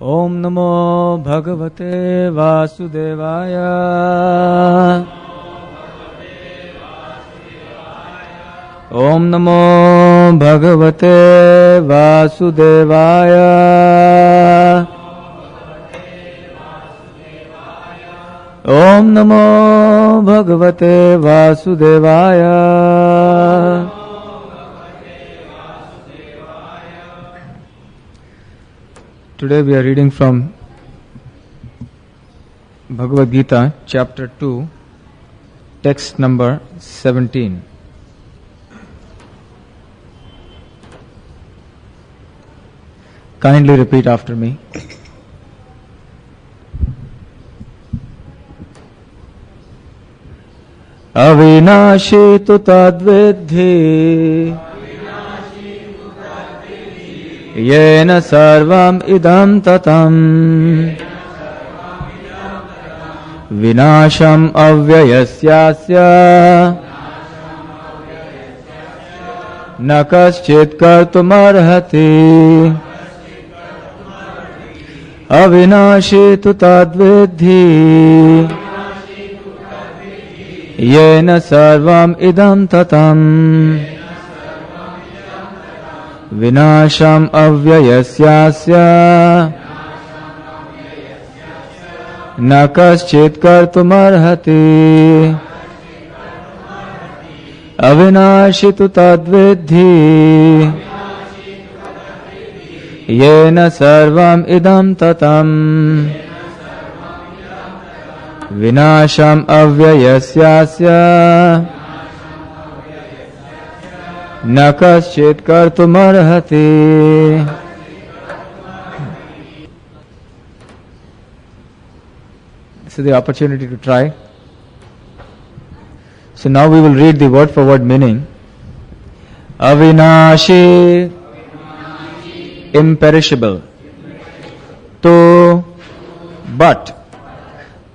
Om Namo Bhagavate Vasudevaya. Om Namo Bhagavate Vasudevaya. Om Namo Bhagavate Vasudevaya. Today we are reading from Bhagavad Gita, chapter 2, text number 17. Kindly repeat after me. Avinashi tu tadvidhi Yena sarvam idam tatam Vinasham avyayasyasya Nakaschit kartumarhati Avinashi tu tadvidhi Yena sarvam idam tatam Vinasham avyayasyasya Nakaschit kartumarhati Avinashi tu tadvidhi Yena sarvam idam tatam Vinasham avyayasyasya Nakaschit kartumarhati. This is the opportunity to try. So now we will read the word for word meaning. Avinashi, imperishable. Tu, but.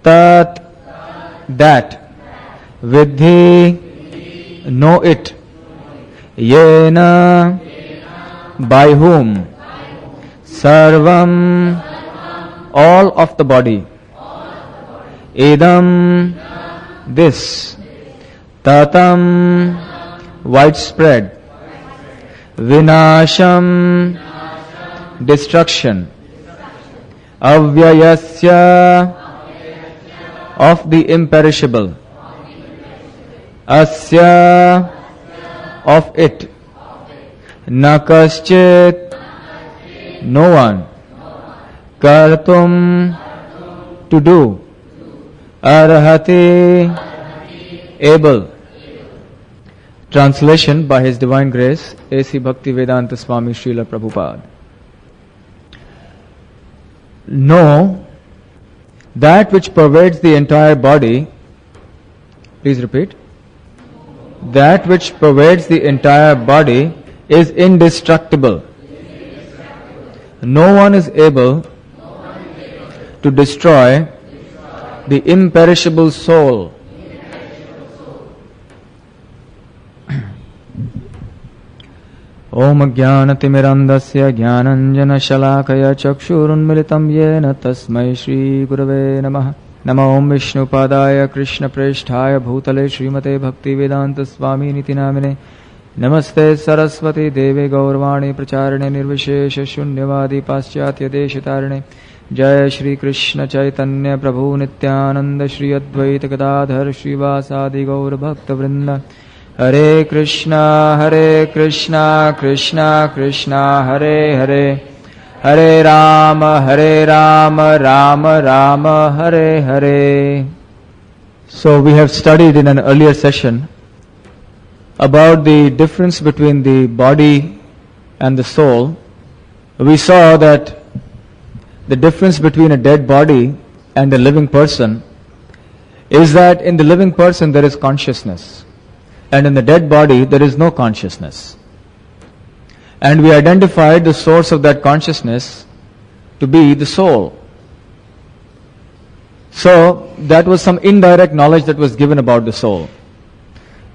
Tat, that. Vidhi, know it. Yena, by whom? Sarvam, all of the body. Idam, this. Tatam, widespread. Vinasham, destruction. Avyayasya, of the imperishable. Asya, of it. Nakaschit, no one. Kartum, to do. Arhati, able. Translation by His Divine Grace, A.C. Bhaktivedanta Swami Srila Prabhupada. Know that which pervades the entire body. Please repeat. That which pervades the entire body is indestructible. No one is able to destroy the imperishable soul. Om Jnanatimirandasya Jnananjana Shalakaya Chakshurunmilitam Yena Tasmai Shri Gurave Namaha. Namo Om Vishnu Padaya Krishna Preshthaya Bhutale Srimate Bhaktivedanta Swami Niti Namine Namaste Saraswati Deve Gaurvani Pracharane Nirvishesha Shunyavadi Paschatya Deshitarane Jaya Shri Krishna Chaitanya Prabhu Nityananda Shri Advaita Gadadhar Srivasadi Gaur Bhakta Vrinda Hare Krishna Krishna Krishna Hare Hare Hare Rama Rama Rama Hare Hare. So we have studied in an earlier session about the difference between the body and the soul. We saw that the difference between a dead body and a living person is that in the living person there is consciousness, and in the dead body there is no consciousness. And we identified the source of that consciousness to be the soul. So that was some indirect knowledge that was given about the soul.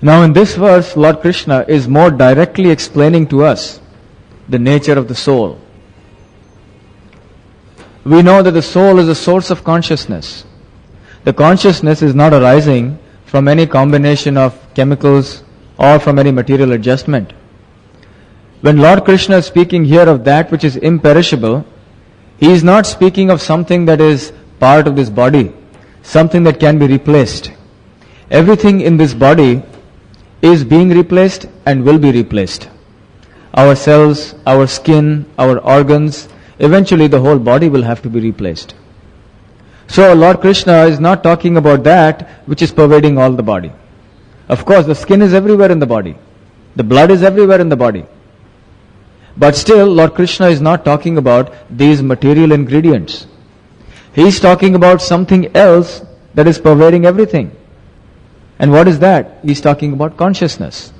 Now in this verse, Lord Krishna is more directly explaining to us the nature of the soul. we know that the soul is a source of consciousness. The consciousness is not arising from any combination of chemicals or from any material adjustment. When Lord Krishna is speaking here of that which is imperishable, He is not speaking of something that is part of this body, something that can be replaced. Everything in this body is being replaced and will be replaced. Our cells, our skin, our organs, eventually the whole body will have to be replaced. So Lord Krishna is not talking about that which is pervading all the body. Of course, the skin is everywhere in the body. The blood is everywhere in the body. But still, Lord Krishna is not talking about these material ingredients. He is talking about something else that is pervading everything. And what is that? He is talking about consciousness.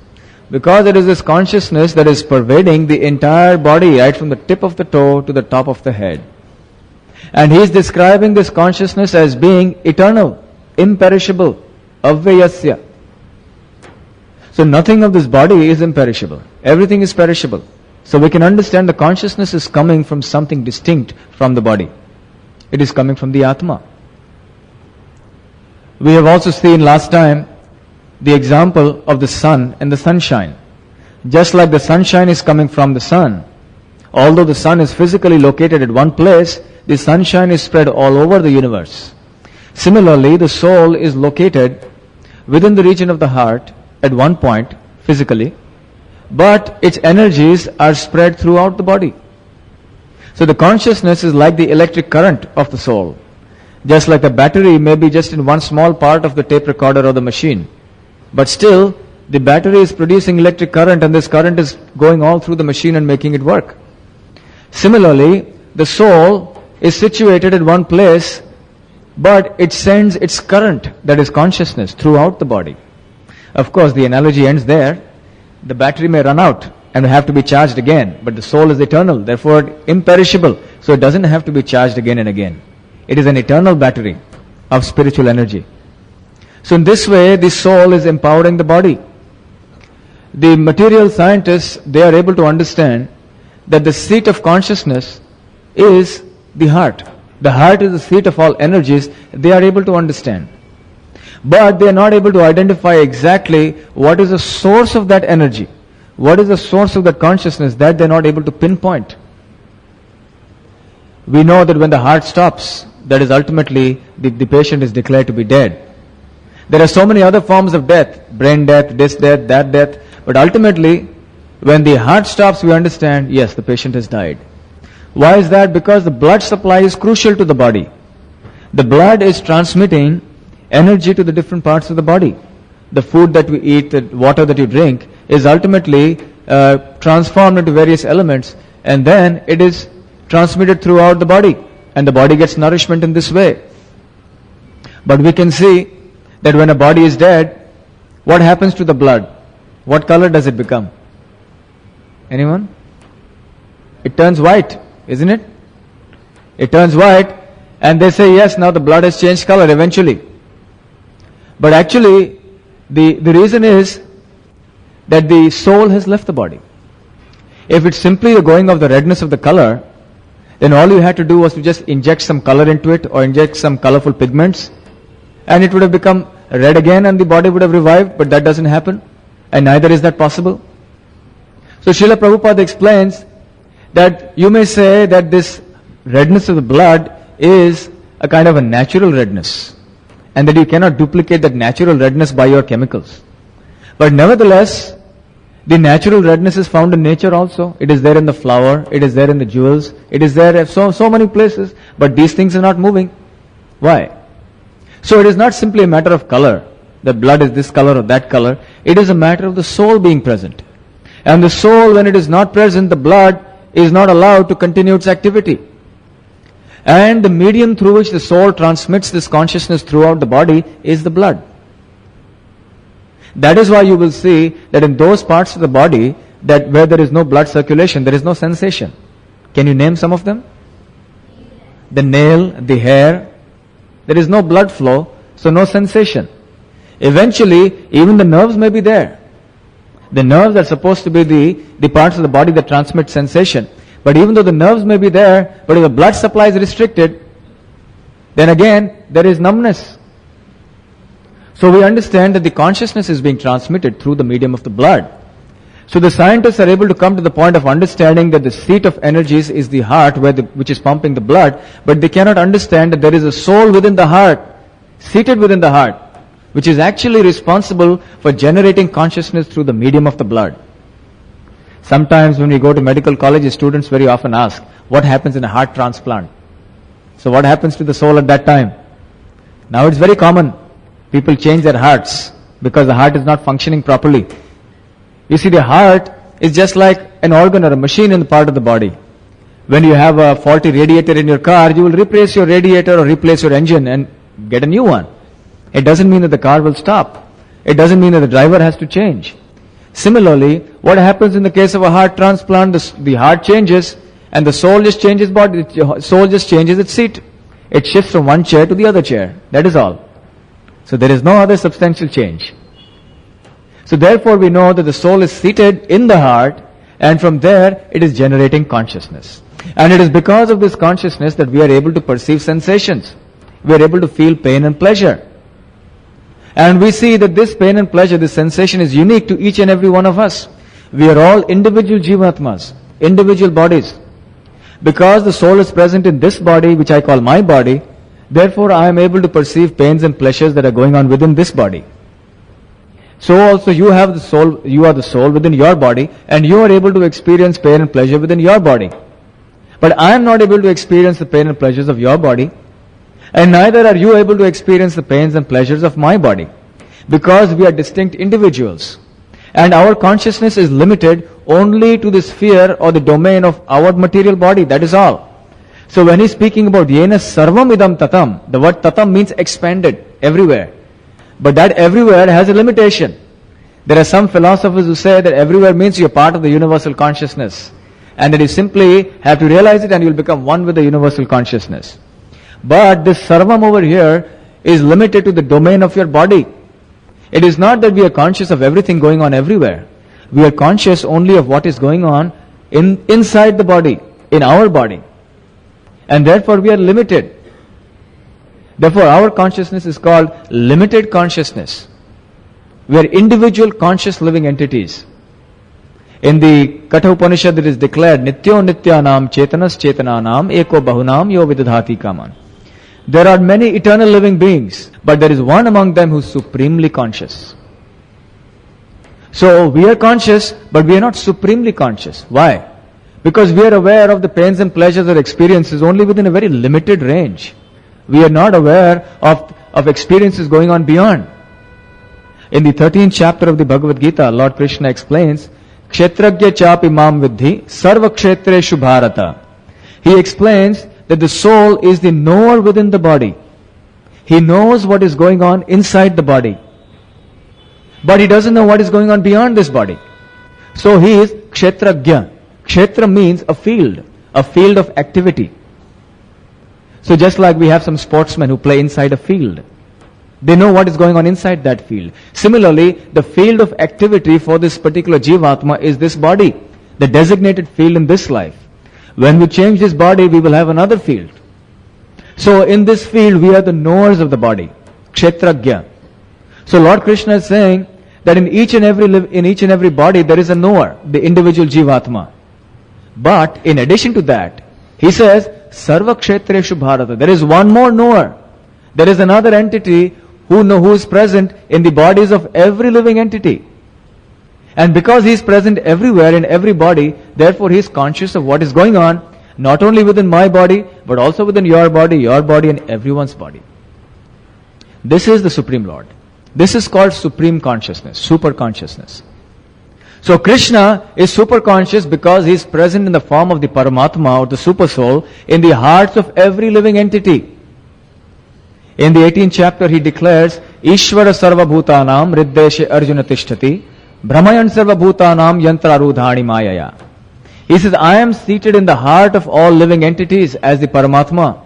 Because it is this consciousness that is pervading the entire body, right from the tip of the toe to the top of the head. And he is describing this consciousness as being eternal, imperishable, avyayasya. So nothing of this body is imperishable. Everything is perishable. So we can understand the consciousness is coming from something distinct from the body. It is coming from the Atma. We have also seen last time the example of the sun and the sunshine. Just like the sunshine is coming from the sun, although the sun is physically located at one place, the sunshine is spread all over the universe. Similarly, the soul is located within the region of the heart at one point physically, but its energies are spread throughout the body. So the consciousness is like the electric current of the soul. Just like the battery may be just in one small part of the tape recorder or the machine. But still, the battery is producing electric current and this current is going all through the machine and making it work. Similarly, the soul is situated at one place, but it sends its current, that is consciousness, throughout the body. Of course, the analogy ends there. The battery may run out and have to be charged again, but the soul is eternal, therefore imperishable, so it doesn't have to be charged again and again. It is an eternal battery of spiritual energy. So in this way, the soul is empowering the body. The material scientists, they are able to understand that the seat of consciousness is the heart. The heart is the seat of all energies. They are able to understand. But they are not able to identify exactly what is the source of that energy. What is the source of that consciousness? That they are not able to pinpoint. We know that when the heart stops, that is ultimately the patient is declared to be dead. There are so many other forms of death, brain death, this death, that death, but ultimately, when the heart stops, we understand, yes, the patient has died. Why is that? Because the blood supply is crucial to the body. The blood is transmitting energy to the different parts of the body. The food that we eat, the water that you drink, is ultimately transformed into various elements, and then it is transmitted throughout the body, and the body gets nourishment in this way. But we can see that when a body is dead, what happens to the blood? What color does it become? Anyone? It turns white, isn't it? It turns white, and they say, yes, now the blood has changed color eventually. But actually, the reason is that the soul has left the body. If it's simply the going of the redness of the color, then all you had to do was to just inject some color into it or inject some colorful pigments, and it would have become red again and the body would have revived, but that doesn't happen, and neither is that possible. So Srila Prabhupada explains that you may say that this redness of the blood is a kind of a natural redness, and that you cannot duplicate that natural redness by your chemicals. But nevertheless, the natural redness is found in nature also. It is there in the flower, it is there in the jewels, it is there at so many places, but these things are not moving. Why? So it is not simply a matter of color, the blood is this color or that color. It is a matter of the soul being present. And the soul, when it is not present, the blood is not allowed to continue its activity. And the medium through which the soul transmits this consciousness throughout the body is the blood. That is why you will see that in those parts of the body that where there is no blood circulation, there is no sensation. Can you name some of them? The nail, the hair. There is no blood flow, so no sensation. Eventually, even the nerves may be there. The nerves are supposed to be the parts of the body that transmit sensation. But even though the nerves may be there, but if the blood supply is restricted, then again there is numbness. So we understand that the consciousness is being transmitted through the medium of the blood. So the scientists are able to come to the point of understanding that the seat of energies is the heart which is pumping the blood, but they cannot understand that there is a soul within the heart, seated within the heart, which is actually responsible for generating consciousness through the medium of the blood. Sometimes when we go to medical colleges, students very often ask, what happens in a heart transplant? So what happens to the soul at that time? Now it's very common. People change their hearts because the heart is not functioning properly. You see, the heart is just like an organ or a machine in the part of the body. When you have a faulty radiator in your car, you will replace your radiator or replace your engine and get a new one. It doesn't mean that the car will stop. It doesn't mean that the driver has to change. Similarly, what happens in the case of a heart transplant, the heart changes and the soul just changes body, the soul just changes its seat. It shifts from one chair to the other chair. That is all. So there is no other substantial change. So therefore we know that the soul is seated in the heart, and from there it is generating consciousness. And it is because of this consciousness that we are able to perceive sensations. We are able to feel pain and pleasure. And we see that this pain and pleasure, this sensation is unique to each and every one of us. We are all individual jivatmas, individual bodies. Because the soul is present in this body, which I call my body, therefore I am able to perceive pains and pleasures that are going on within this body. So also you have the soul, you are the soul within your body, and you are able to experience pain and pleasure within your body. But I am not able to experience the pain and pleasures of your body, and neither are you able to experience the pains and pleasures of my body, because we are distinct individuals. And our consciousness is limited only to the sphere or the domain of our material body, that is all. So when he's speaking about yena sarvam idam tatam, the word tatam means expanded, everywhere. But that everywhere has a limitation. There are some philosophers who say that everywhere means you're part of the universal consciousness, and that you simply have to realize it and you'll become one with the universal consciousness. But this sarvam over here is limited to the domain of your body. It is not that we are conscious of everything going on everywhere. We are conscious only of what is going on inside the body, in our body. And therefore we are limited. Therefore our consciousness is called limited consciousness. We are individual conscious living entities. In the Katha Upanishad it is declared, Nityo Nityanam Chetanas Chetananam Eko Bahunam Yo Vidadhati Kaman. There are many eternal living beings, but there is one among them who is supremely conscious. So we are conscious, but we are not supremely conscious. Why? Because we are aware of the pains and pleasures or experiences only within a very limited range. We are not aware of experiences going on beyond. In the 13th chapter of the Bhagavad Gita, Lord Krishna explains, Kshetragya chapi mam vidhi sarva kshetreshu bharata. He explains that the soul is the knower within the body. He knows what is going on inside the body. But he doesn't know what is going on beyond this body. So he is kshetragya. Kshetra means a field of activity. So just like we have some sportsmen who play inside a field, they know what is going on inside that field. Similarly, the field of activity for this particular Jivatma is this body, the designated field in this life. When we change this body, we will have another field. So in this field, we are the knowers of the body, Kshetragya. So Lord Krishna is saying that in each and every body there is a knower, the individual Jivatma. But in addition to that, he says, Sarva Kshetreshu Bharata. There is one more knower. There is another entity who is present in the bodies of every living entity. And because he is present everywhere in every body, therefore he is conscious of what is going on, not only within my body, but also within your body, and everyone's body. This is the Supreme Lord. This is called Supreme Consciousness, Super Consciousness. So Krishna is super conscious because he is present in the form of the Paramatma or the Super Soul in the hearts of every living entity. In the 18th chapter he declares, Ishvara Sarva Bhutanam Riddeshe Arjuna Tishtati Brahmayan Sarva Bhutanam Yantra Rudhani Mayaya. He says, I am seated in the heart of all living entities as the Paramatma,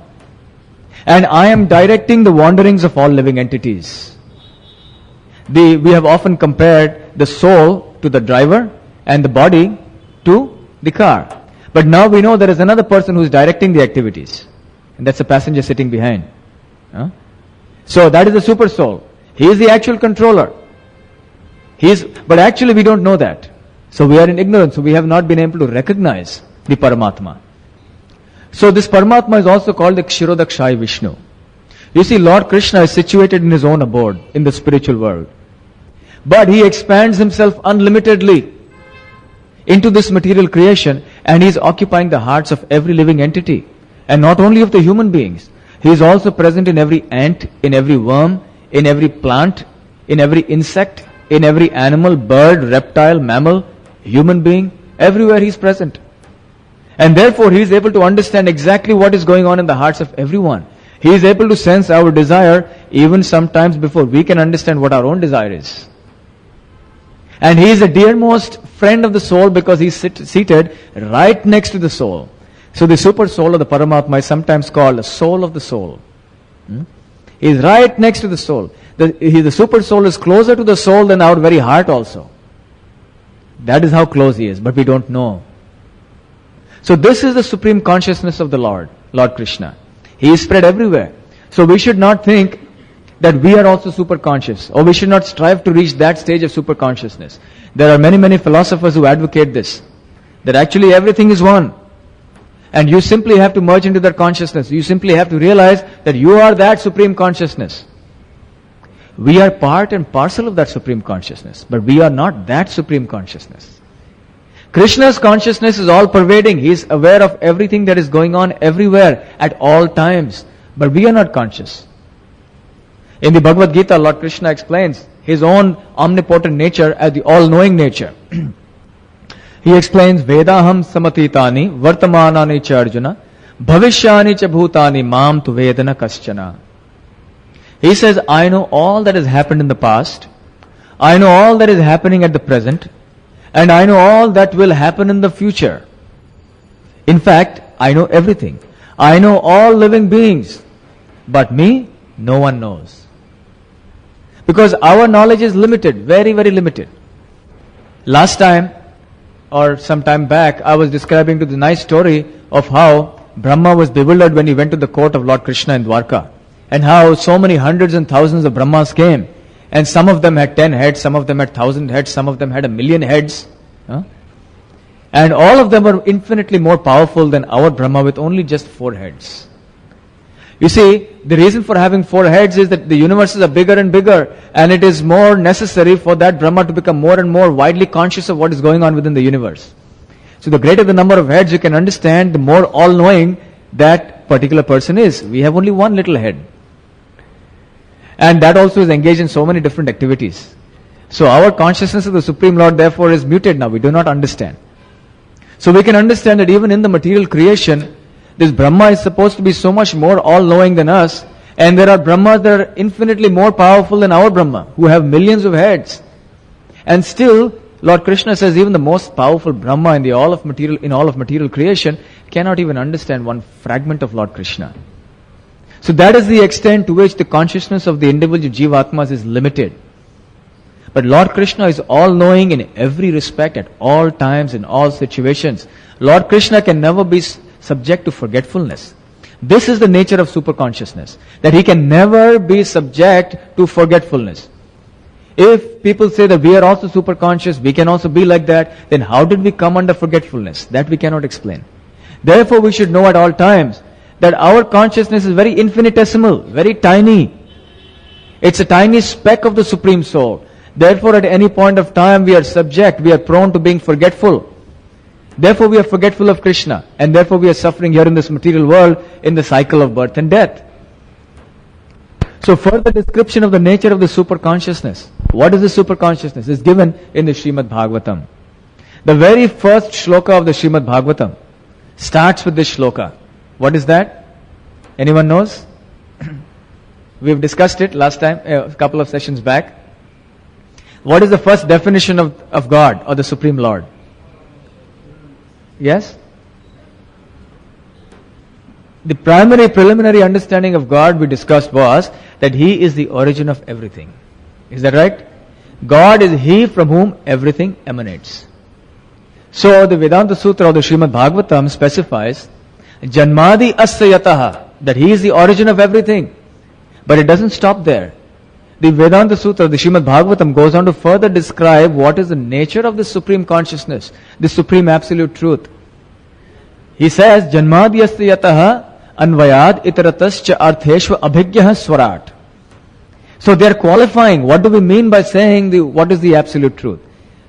and I am directing the wanderings of all living entities. We have often compared the soul to the driver and the body to the car. But now we know there is another person who is directing the activities. And that's the passenger sitting behind. So that is the super soul. He is the actual controller. But actually we don't know that. So we are in ignorance. So we have not been able to recognize the Paramatma. So this Paramatma is also called the Kshirodakshai Vishnu. You see, Lord Krishna is situated in his own abode in the spiritual world. But he expands himself unlimitedly into this material creation, and he is occupying the hearts of every living entity. And not only of the human beings. He is also present in every ant, in every worm, in every plant, in every insect, in every animal, bird, reptile, mammal, human being. Everywhere he is present. And therefore he is able to understand exactly what is going on in the hearts of everyone. He is able to sense our desire even sometimes before we can understand what our own desire is. And he is the dearmost friend of the soul because he is seated right next to the soul. So the super soul of the Paramatma is sometimes called the soul of the soul. He is right next to the soul. The super soul is closer to the soul than our very heart also. That is how close he is, but we don't know. So this is the supreme consciousness of the Lord Krishna. He is spread everywhere. So we should not think that we are also super conscious, or we should not strive to reach that stage of super consciousness. There are many, many philosophers who advocate this, that actually everything is one. And you simply have to merge into that consciousness. You simply have to realize that you are that supreme consciousness. We are part and parcel of that supreme consciousness, but we are not that supreme consciousness. Krishna's consciousness is all pervading. He is aware of everything that is going on everywhere at all times. But we are not conscious. In the Bhagavad Gita, Lord Krishna explains his own omnipotent nature as the all-knowing nature. He explains, Vedaham samatitani vartamanani cha arjuna bhavishyani cha bhutani mam tu vedana kaschana. He says, I know all that has happened in the past. I know all that is happening at the present. And I know all that will happen in the future. In fact, I know everything. I know all living beings. But me, no one knows. Because our knowledge is limited, very, very limited. Last time, or some time back, I was describing to the nice story of how Brahma was bewildered when he went to the court of Lord Krishna in Dwarka. And how so many hundreds and thousands of Brahmas came. And some of them had 10 heads, some of them had 1,000 heads, some of them had 1,000,000 heads. And all of them were infinitely more powerful than our Brahma with only just 4 heads. You see, the reason for having 4 heads is that the universes are bigger and bigger, and it is more necessary for that Brahma to become more and more widely conscious of what is going on within the universe. So the greater the number of heads you can understand, the more all-knowing that particular person is. We have only one little head. And that also is engaged in so many different activities. So our consciousness of the Supreme Lord therefore is muted now. We do not understand. So we can understand that even in the material creation, this Brahma is supposed to be so much more all-knowing than us. And there are Brahmas that are infinitely more powerful than our Brahma, who have millions of heads. And still, Lord Krishna says even the most powerful Brahma in all of material creation cannot even understand one fragment of Lord Krishna. So that is the extent to which the consciousness of the individual Jivatmas is limited. But Lord Krishna is all-knowing in every respect, at all times, in all situations. Lord Krishna can never be subject to forgetfulness. This is the nature of superconsciousness, that he can never be subject to forgetfulness. If people say that we are also superconscious, we can also be like that, then how did we come under forgetfulness? That we cannot explain. Therefore we should know at all times that our consciousness is very infinitesimal, very tiny. It's a tiny speck of the Supreme Soul. Therefore at any point of time we are prone to being forgetful. Therefore we are forgetful of Krishna, and therefore we are suffering here in this material world in the cycle of birth and death. So further description of the nature of the superconsciousness. What is the superconsciousness? Is given in the Srimad Bhagavatam. The very first shloka of the Srimad Bhagavatam starts with this shloka. What is that? Anyone knows? We've discussed it last time, a couple of sessions back. What is the first definition of God or the Supreme Lord? Yes? The primary preliminary understanding of God we discussed was that He is the origin of everything. Is that right? God is He from whom everything emanates. So the Vedanta Sutra of the Srimad Bhagavatam specifies Janmadi asya yataha, that he is the origin of everything. But it doesn't stop there. The Vedanta Sutra, the Srimad Bhagavatam, goes on to further describe what is the nature of the supreme consciousness, the supreme absolute truth. He says, Janmadi asya yataha anvayad itaratascha artheshva abhigyah swarat. So they are qualifying. What do we mean by saying what is the absolute truth?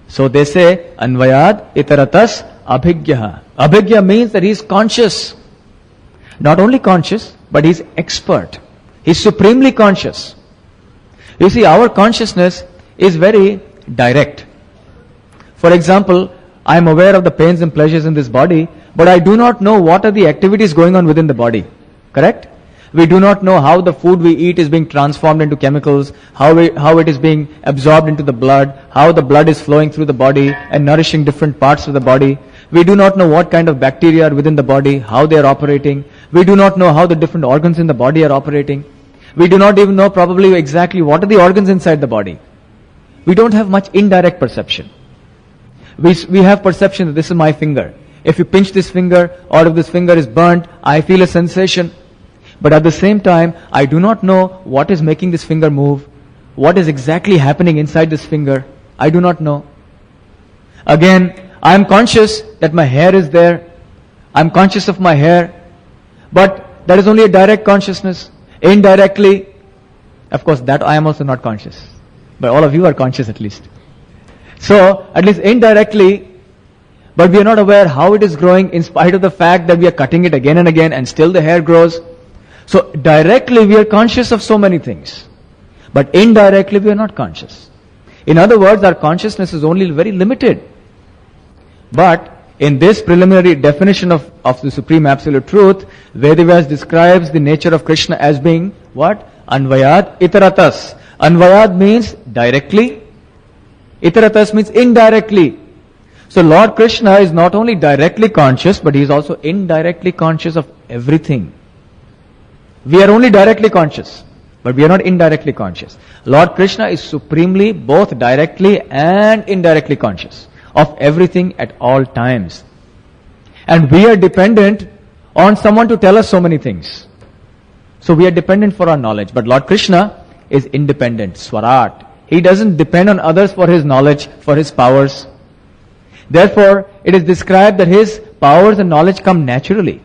So they say, Anvayad itaratas abhigyaha. Abhigya means that he is conscious. Not only conscious, but he is expert. He is supremely conscious. You see, our consciousness is very direct. For example, I am aware of the pains and pleasures in this body, but I do not know what are the activities going on within the body. Correct? We do not know how the food we eat is being transformed into chemicals, how it is being absorbed into the blood, how the blood is flowing through the body and nourishing different parts of the body. We do not know what kind of bacteria are within the body, how they are operating. We do not know how the different organs in the body are operating. We do not even know probably exactly what are the organs inside the body. We don't have much indirect perception. We have perception that this is my finger. If you pinch this finger, or if this finger is burnt, I feel a sensation. But at the same time, I do not know what is making this finger move, what is exactly happening inside this finger. I do not know. Again, I am conscious that my hair is there. I am conscious of my hair. But that is only a direct consciousness. Indirectly, of course, that I am also not conscious. But all of you are conscious at least. So, at least indirectly, but we are not aware how it is growing in spite of the fact that we are cutting it again and again and still the hair grows. So directly we are conscious of so many things, but indirectly we are not conscious. In other words, our consciousness is only very limited. But in this preliminary definition of the Supreme Absolute Truth, Vedavyas describes the nature of Krishna as being what? Anvayad itaratas. Anvayad means directly. Itaratas means indirectly. So Lord Krishna is not only directly conscious, but he is also indirectly conscious of everything. We are only directly conscious, but we are not indirectly conscious. Lord Krishna is supremely both directly and indirectly conscious of everything at all times. And we are dependent on someone to tell us so many things. So we are dependent for our knowledge. But Lord Krishna is independent, Swarat. He doesn't depend on others for his knowledge, for his powers. Therefore, it is described that his powers and knowledge come naturally.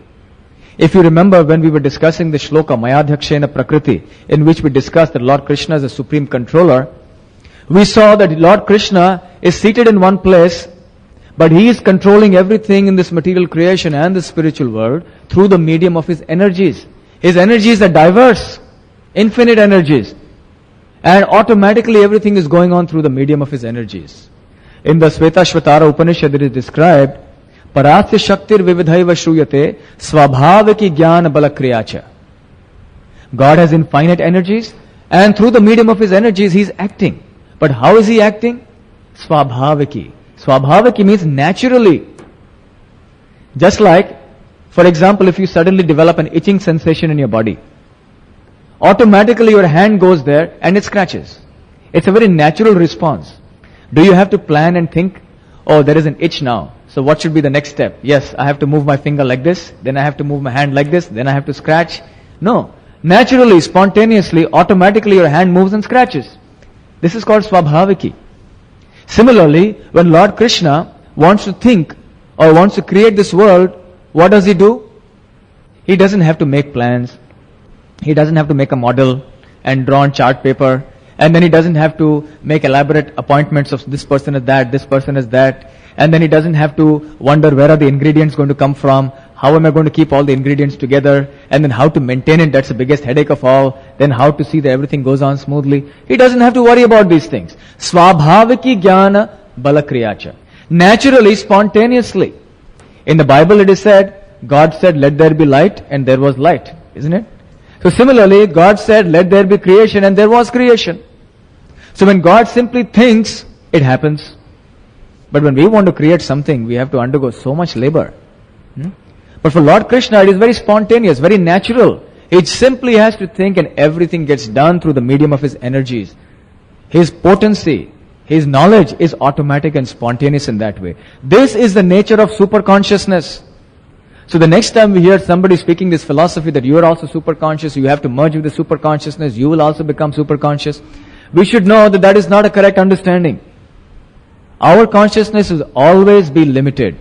If you remember when we were discussing the shloka Mayadhyakshena Prakriti, in which we discussed that Lord Krishna is a supreme controller, we saw that Lord Krishna is seated in one place, but he is controlling everything in this material creation and the spiritual world through the medium of his energies. His energies are diverse, infinite energies, and automatically everything is going on through the medium of his energies. In the Shvetashvatara Upanishad it is described, Parasya Shaktir Vividhaiva Shruyate Swabhaviki Jnana Balakriyacha. God has infinite energies, and through the medium of his energies he is acting. But how is he acting? Swabhaviki. Swabhaviki means naturally. Just like, for example, if you suddenly develop an itching sensation in your body, automatically your hand goes there and it scratches. It's a very natural response. Do you have to plan and think, oh, there is an itch now, so what should be the next step? Yes, I have to move my finger like this, then I have to move my hand like this, then I have to scratch. No. Naturally, spontaneously, automatically your hand moves and scratches. This is called Swabhaviki. Similarly, when Lord Krishna wants to think or wants to create this world, what does he do? He doesn't have to make plans. He doesn't have to make a model and draw on chart paper. And then he doesn't have to make elaborate appointments of this person is that, this person is that. And then he doesn't have to wonder where are the ingredients going to come from, how am I going to keep all the ingredients together, and then how to maintain it, that's the biggest headache of all. Then how to see that everything goes on smoothly. He doesn't have to worry about these things. Swabhaviki jnana balakriyacha. Naturally, spontaneously. In the Bible it is said, God said, let there be light, and there was light. Isn't it? So similarly, God said, let there be creation, and there was creation. So when God simply thinks, it happens. But when we want to create something, we have to undergo so much labor. But for Lord Krishna, it is very spontaneous, very natural. He simply has to think and everything gets done through the medium of his energies. His potency, His knowledge is automatic and spontaneous in that way. This is the nature of super consciousness. So the next time we hear somebody speaking this philosophy that you are also super conscious, you have to merge with the super consciousness, you will also become super conscious, we should know that that is not a correct understanding. Our consciousness will always be limited.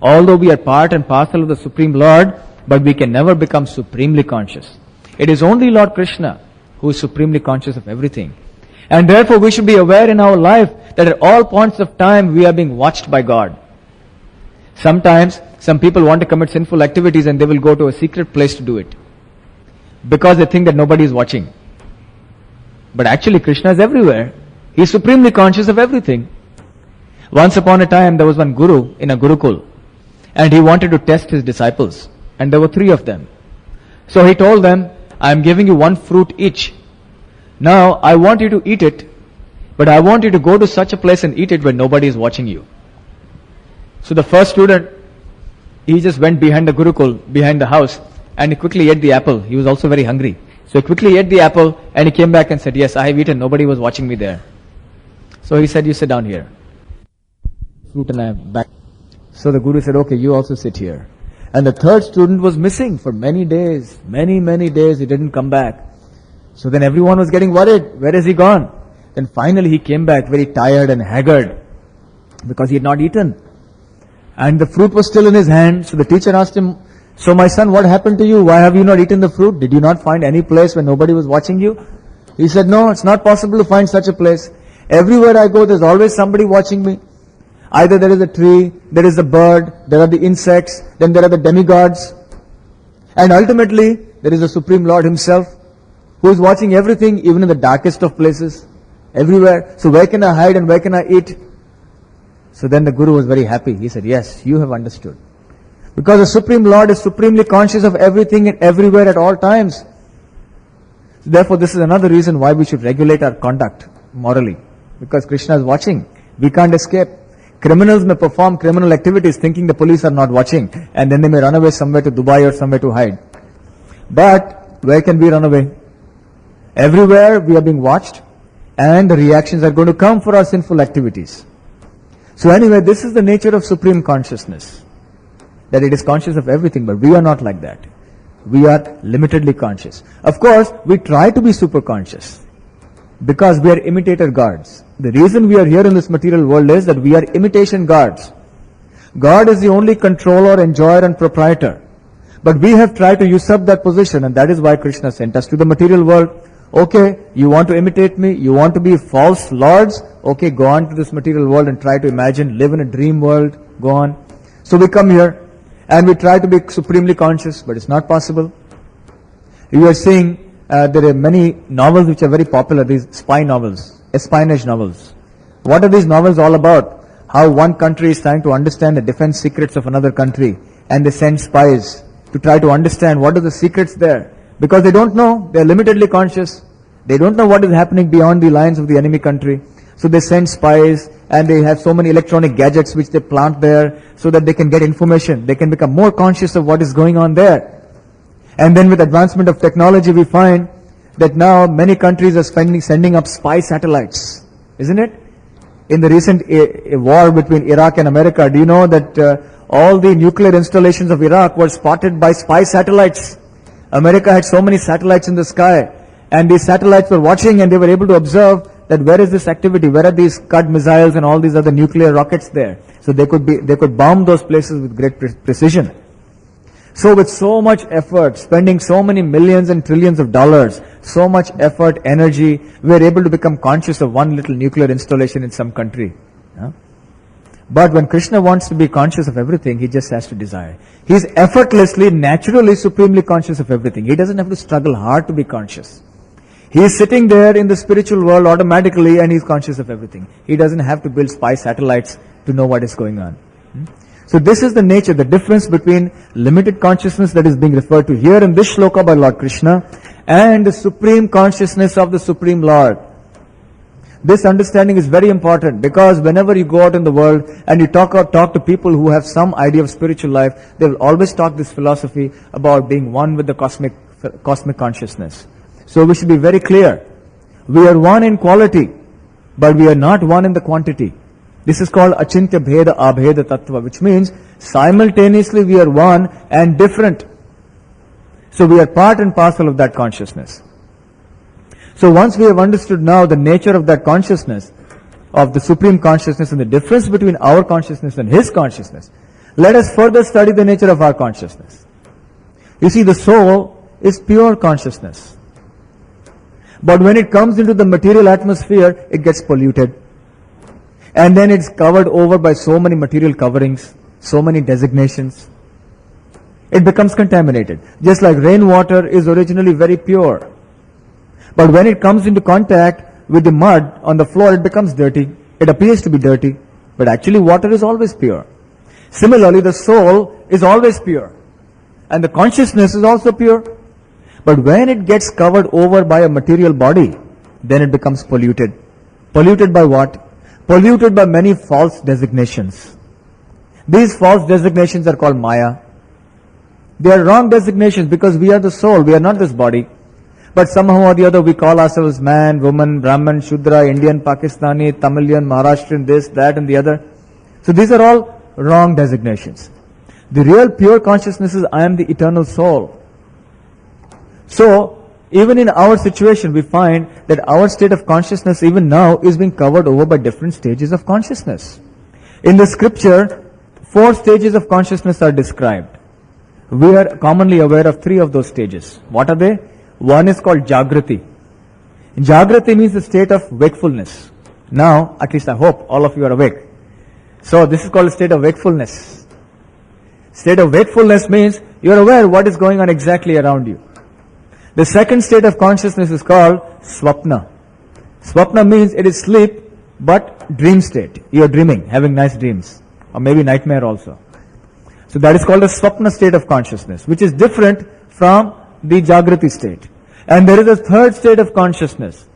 Although we are part and parcel of the Supreme Lord, but we can never become supremely conscious. It is only Lord Krishna who is supremely conscious of everything. And therefore we should be aware in our life that at all points of time we are being watched by God. Sometimes some people want to commit sinful activities and they will go to a secret place to do it, because they think that nobody is watching. But actually Krishna is everywhere. He is supremely conscious of everything. Once upon a time there was one guru in a Gurukul, and he wanted to test his disciples, and there were 3 of them. So he told them, I am giving you 1 fruit each. Now I want you to eat it, but I want you to go to such a place and eat it where nobody is watching you. So the first student, he just went behind the Gurukul, behind the house, and he quickly ate the apple. He was also very hungry. So he quickly ate the apple and he came back and said, yes, I have eaten, nobody was watching me there. So he said, you sit down here. Fruit and I have back. So the Guru said, okay, you also sit here. And the third student was missing for many days, many days, he didn't come back. So then everyone was getting worried, where is he gone? Then finally he came back very tired and haggard, because he had not eaten. And the fruit was still in his hand. So the teacher asked him, so my son, what happened to you? Why have you not eaten the fruit? Did you not find any place where nobody was watching you? He said, no, it's not possible to find such a place. Everywhere I go, there's always somebody watching me. Either there is a tree, there is a bird, there are the insects, then there are the demigods. And ultimately, there is the Supreme Lord Himself, who is watching everything, even in the darkest of places, everywhere. So where can I hide and where can I eat? So then the Guru was very happy. He said, yes, you have understood. Because the Supreme Lord is supremely conscious of everything and everywhere at all times. Therefore, this is another reason why we should regulate our conduct morally. Because Krishna is watching. We can't escape. Criminals may perform criminal activities thinking the police are not watching, and then they may run away somewhere to Dubai or somewhere to hide. But where can we run away? Everywhere we are being watched, and the reactions are going to come for our sinful activities. So anyway, this is the nature of supreme consciousness, that it is conscious of everything, but we are not like that. We are limitedly conscious. Of course, we try to be super conscious, because we are imitator gods. The reason we are here in this material world is that we are imitation gods. God is the only controller, enjoyer and proprietor. But we have tried to usurp that position, and that is why Krishna sent us to the material world. Okay, you want to imitate me, you want to be false lords, okay, go on to this material world and try to imagine, live in a dream world, go on. So we come here and we try to be supremely conscious, but it's not possible. You are seeing there are many novels which are very popular, these spy novels, espionage novels. What are these novels all about? How one country is trying to understand the defense secrets of another country, and they send spies to try to understand what are the secrets there. Because they don't know, they are limitedly conscious. They don't know what is happening beyond the lines of the enemy country. So they send spies, and they have so many electronic gadgets which they plant there so that they can get information. They can become more conscious of what is going on there. And then with advancement of technology, we find that now many countries are sending up spy satellites, isn't it? In the recent war between Iraq and America, do you know that all the nuclear installations of Iraq were spotted by spy satellites? America had so many satellites in the sky, and these satellites were watching, and they were able to observe that where is this activity, where are these Scud missiles and all these other nuclear rockets there. So they could bomb those places with great precision. So with so much effort, spending so many millions and trillions of dollars, so much effort, energy, we are able to become conscious of one little nuclear installation in some country. But when Krishna wants to be conscious of everything, he just has to desire. He is effortlessly, naturally, supremely conscious of everything. He doesn't have to struggle hard to be conscious. He is sitting there in the spiritual world automatically, and he is conscious of everything. He doesn't have to build spy satellites to know what is going on. So this is the nature, the difference between limited consciousness that is being referred to here in this shloka by Lord Krishna, and the supreme consciousness of the Supreme Lord. This understanding is very important, because whenever you go out in the world and you talk to people who have some idea of spiritual life, they will always talk this philosophy about being one with the cosmic consciousness. So we should be very clear. We are one in quality. but we are not one in the quantity. This is called achintya bheda abheda tattva, which means simultaneously we are one and different. So we are part and parcel of that consciousness. So once we have understood now the nature of that consciousness, of the Supreme Consciousness, and the difference between our consciousness and His consciousness, let us further study the nature of our consciousness. You see, the soul is pure consciousness. But when it comes into the material atmosphere, it gets polluted. And then it's covered over by so many material coverings, so many designations. It becomes contaminated. Just like rainwater is originally very pure. But when it comes into contact with the mud on the floor, it becomes dirty. It appears to be dirty, but actually water is always pure. Similarly, the soul is always pure. And the consciousness is also pure. But when it gets covered over by a material body, then it becomes polluted. Polluted by what? Polluted by many false designations. These false designations are called Maya. They are wrong designations because we are the soul, we are not this body. But somehow or the other we call ourselves man, woman, Brahman, Shudra, Indian, Pakistani, Tamilian, Maharashtrian, this, that and the other. So these are all wrong designations. The real pure consciousness is I am the eternal soul. So, even in our situation we find that our state of consciousness even now is being covered over by different stages of consciousness. In the scripture, 4 stages of consciousness are described. We are commonly aware of 3 of those stages. What are they? One is called Jagrati. Jagrati means the state of wakefulness. Now, at least I hope all of you are awake. So this is called a state of wakefulness. State of wakefulness means you are aware what is going on exactly around you. The second state of consciousness is called Swapna. Swapna means it is sleep but dream state. You are dreaming, having nice dreams. Or maybe nightmare also. So that is called a Swapna state of consciousness, which is different from the Jagrati state. And there is a third state of consciousness,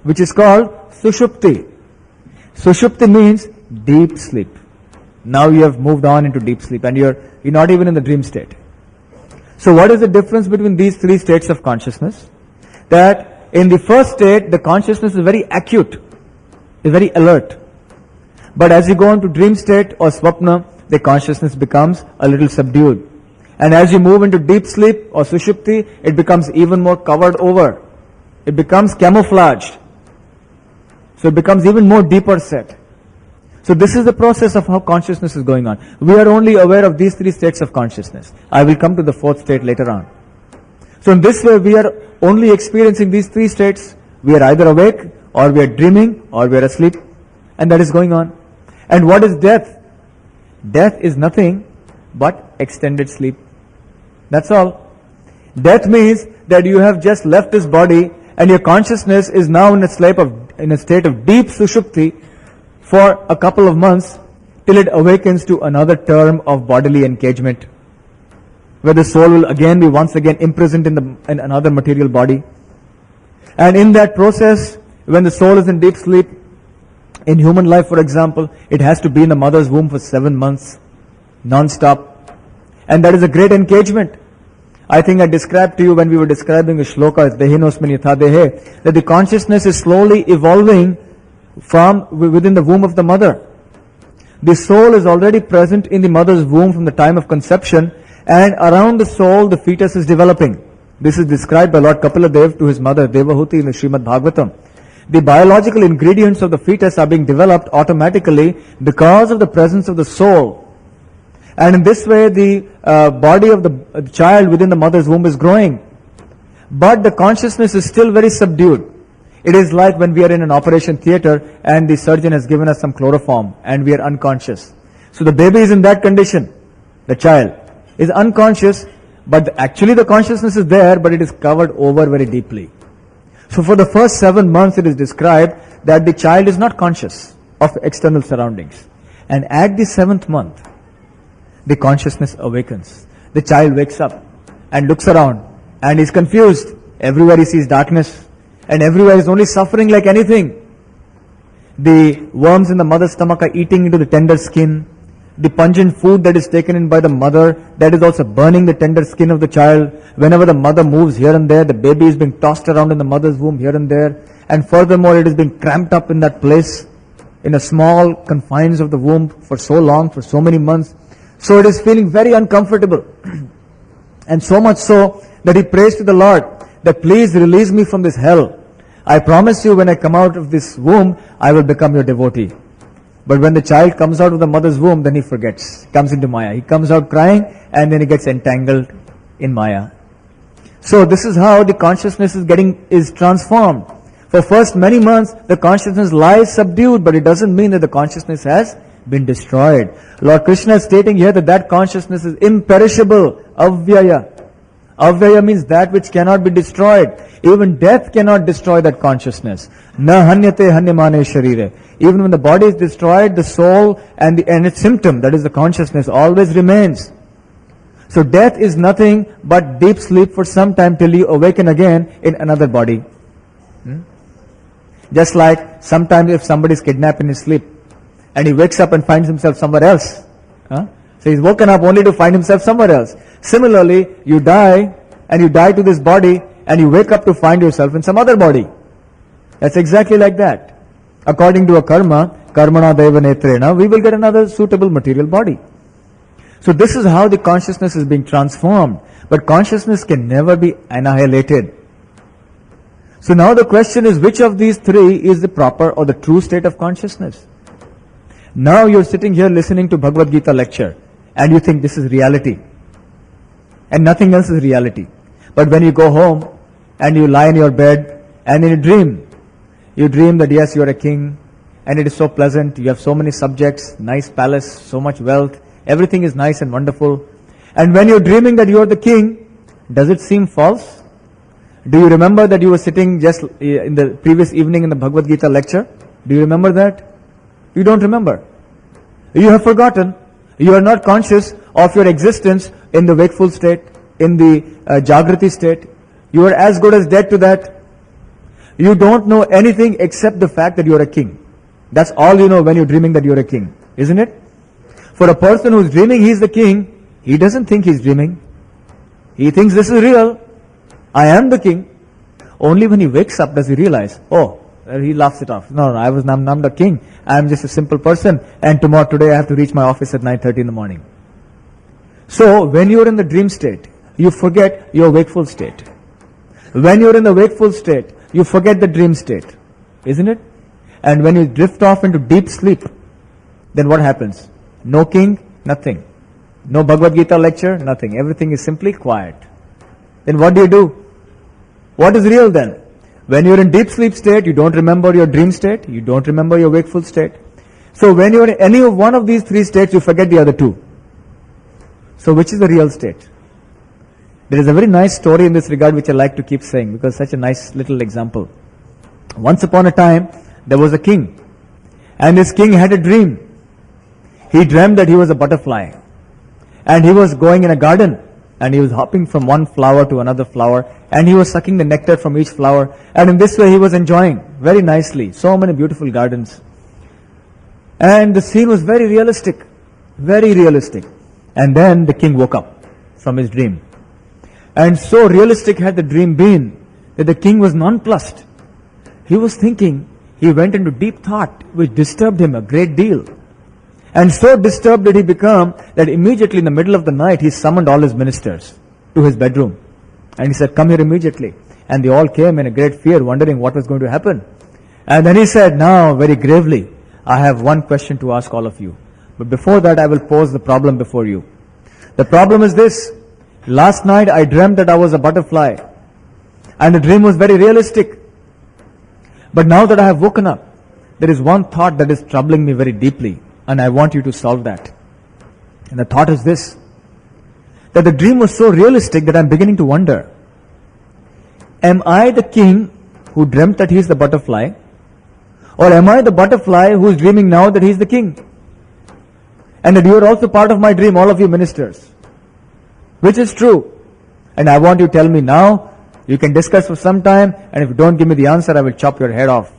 which is called Sushupti. Sushupti means deep sleep. Now you have moved on into deep sleep and you're not even in the dream state. So what is the difference between these 3 states of consciousness? That in the first state, the consciousness is very acute, is very alert. But as you go into dream state or Swapna, the consciousness becomes a little subdued. And as you move into deep sleep or Sushupti, it becomes even more covered over. It becomes camouflaged. So it becomes even more deeper set. So this is the process of how consciousness is going on. We are only aware of these 3 states of consciousness. I will come to the 4th state later on. So in this way, we are only experiencing these 3 states. We are either awake, or we are dreaming, or we are asleep. And that is going on. And what is death? Death is nothing but extended sleep. That's all. Death means that you have just left this body and your consciousness is now in a state of deep Sushupti for a couple of months till it awakens to another term of bodily engagement, where the soul will again be once again imprisoned in another material body. And in that process, when the soul is in deep sleep, in human life for example, it has to be in the mother's womb for 7 months, non-stop. And that is a great engagement. I think I described to you when we were describing the shloka, Dehinosmin Yatha Dehe, that the consciousness is slowly evolving from within the womb of the mother. The soul is already present in the mother's womb from the time of conception, and around the soul the fetus is developing. This is described by Lord Kapila Dev to his mother Devahuti in the Srimad Bhagavatam. The biological ingredients of the fetus are being developed automatically because of the presence of the soul. And in this way the body of the child within the mother's womb is growing. But the consciousness is still very subdued. It is like when we are in an operation theater and the surgeon has given us some chloroform and we are unconscious. So the baby is in that condition. The child is unconscious, but actually the consciousness is there, but it is covered over very deeply. So for the first 7 months it is described that the child is not conscious of external surroundings. And at the 7th month, the consciousness awakens. The child wakes up and looks around and is confused. Everywhere he sees darkness and everywhere is only suffering like anything. The worms in the mother's stomach are eating into the tender skin. The pungent food that is taken in by the mother, that is also burning the tender skin of the child. Whenever the mother moves here and there, the baby is being tossed around in the mother's womb here and there. and furthermore it has been cramped up in that place, in the small confines of the womb for so long, for so many months. So it is feeling very uncomfortable. And so much so that he prays to the Lord that please release me from this hell. I promise you when I come out of this womb, I will become your devotee. But when the child comes out of the mother's womb, then he forgets. He comes into Maya. He comes out crying and then he gets entangled in Maya. So this is how the consciousness is transformed. For first many months, the consciousness lies subdued, but it doesn't mean that the consciousness has been destroyed. Lord Krishna is stating here that consciousness is imperishable, avyaya. Avyaya means that which cannot be destroyed. Even death cannot destroy that consciousness. Na hanyate hanyamane sharire. Even when the body is destroyed, the soul and its symptom, that is the consciousness, always remains. So death is nothing but deep sleep for some time till you awaken again in another body. Just like sometimes if somebody is kidnapped in his sleep and he wakes up and finds himself somewhere else. So he's woken up only to find himself somewhere else. Similarly, you die and you die to this body and you wake up to find yourself in some other body. That's exactly like that. According to a karma, karmana deva netrena, we will get another suitable material body. So this is how the consciousness is being transformed. But consciousness can never be annihilated. So now the question is, which of these three is the proper or the true state of consciousness? Now you're sitting here listening to Bhagavad Gita lecture and you think this is reality. And nothing else is reality. But when you go home and you lie in your bed and in a dream, you dream that yes, you're a king and it is so pleasant, you have so many subjects, nice palace, so much wealth, everything is nice and wonderful. And when you're dreaming that you're the king, does it seem false? Do you remember that you were sitting just in the previous evening in the Bhagavad Gita lecture? Do you remember that? You don't remember. You have forgotten. You are not conscious of your existence in the wakeful state, in the Jagrati state. You are as good as dead to that. You don't know anything except the fact that you are a king. That's all you know when you're dreaming that you're a king, isn't it? For a person who's dreaming he's the king, he doesn't think he's dreaming. He thinks this is real. I am the king. Only when he wakes up does he realize, oh, he laughs it off. No, I'm the king. I'm just a simple person and today I have to reach my office at 9:30 in the morning. So when you're in the dream state, you forget your wakeful state. When you're in the wakeful state, you forget the dream state, isn't it? And when you drift off into deep sleep, then what happens? No king, nothing. No Bhagavad Gita lecture, nothing. Everything is simply quiet. Then what do? What is real then? When you're in deep sleep state, you don't remember your dream state, you don't remember your wakeful state. So when you're in any of one of these three states, you forget the other two. So which is the real state? There is a very nice story in this regard which I like to keep saying because such a nice little example. Once upon a time, there was a king. And this king had a dream. He dreamt that he was a butterfly. And he was going in a garden. And he was hopping from one flower to another flower. And he was sucking the nectar from each flower. And in this way he was enjoying very nicely. So many beautiful gardens. And the scene was very realistic. Very realistic. And then the king woke up from his dream. And so realistic had the dream been that the king was nonplussed. He was thinking, he went into deep thought which disturbed him a great deal. And so disturbed did he become that immediately in the middle of the night he summoned all his ministers to his bedroom. And he said, come here immediately. And they all came in a great fear, wondering what was going to happen. And then he said, now very gravely, I have one question to ask all of you. But before that I will pose the problem before you. The problem is this. Last night I dreamt that I was a butterfly. And the dream was very realistic. But now that I have woken up, there is one thought that is troubling me very deeply. And I want you to solve that. And the thought is this. That the dream was so realistic that I'm beginning to wonder. Am I the king who dreamt that he is the butterfly? Or am I the butterfly who is dreaming now that he is the king? And that you are also part of my dream, all of you ministers. Which is true? And I want you to tell me now. You can discuss for some time. And if you don't give me the answer, I will chop your head off.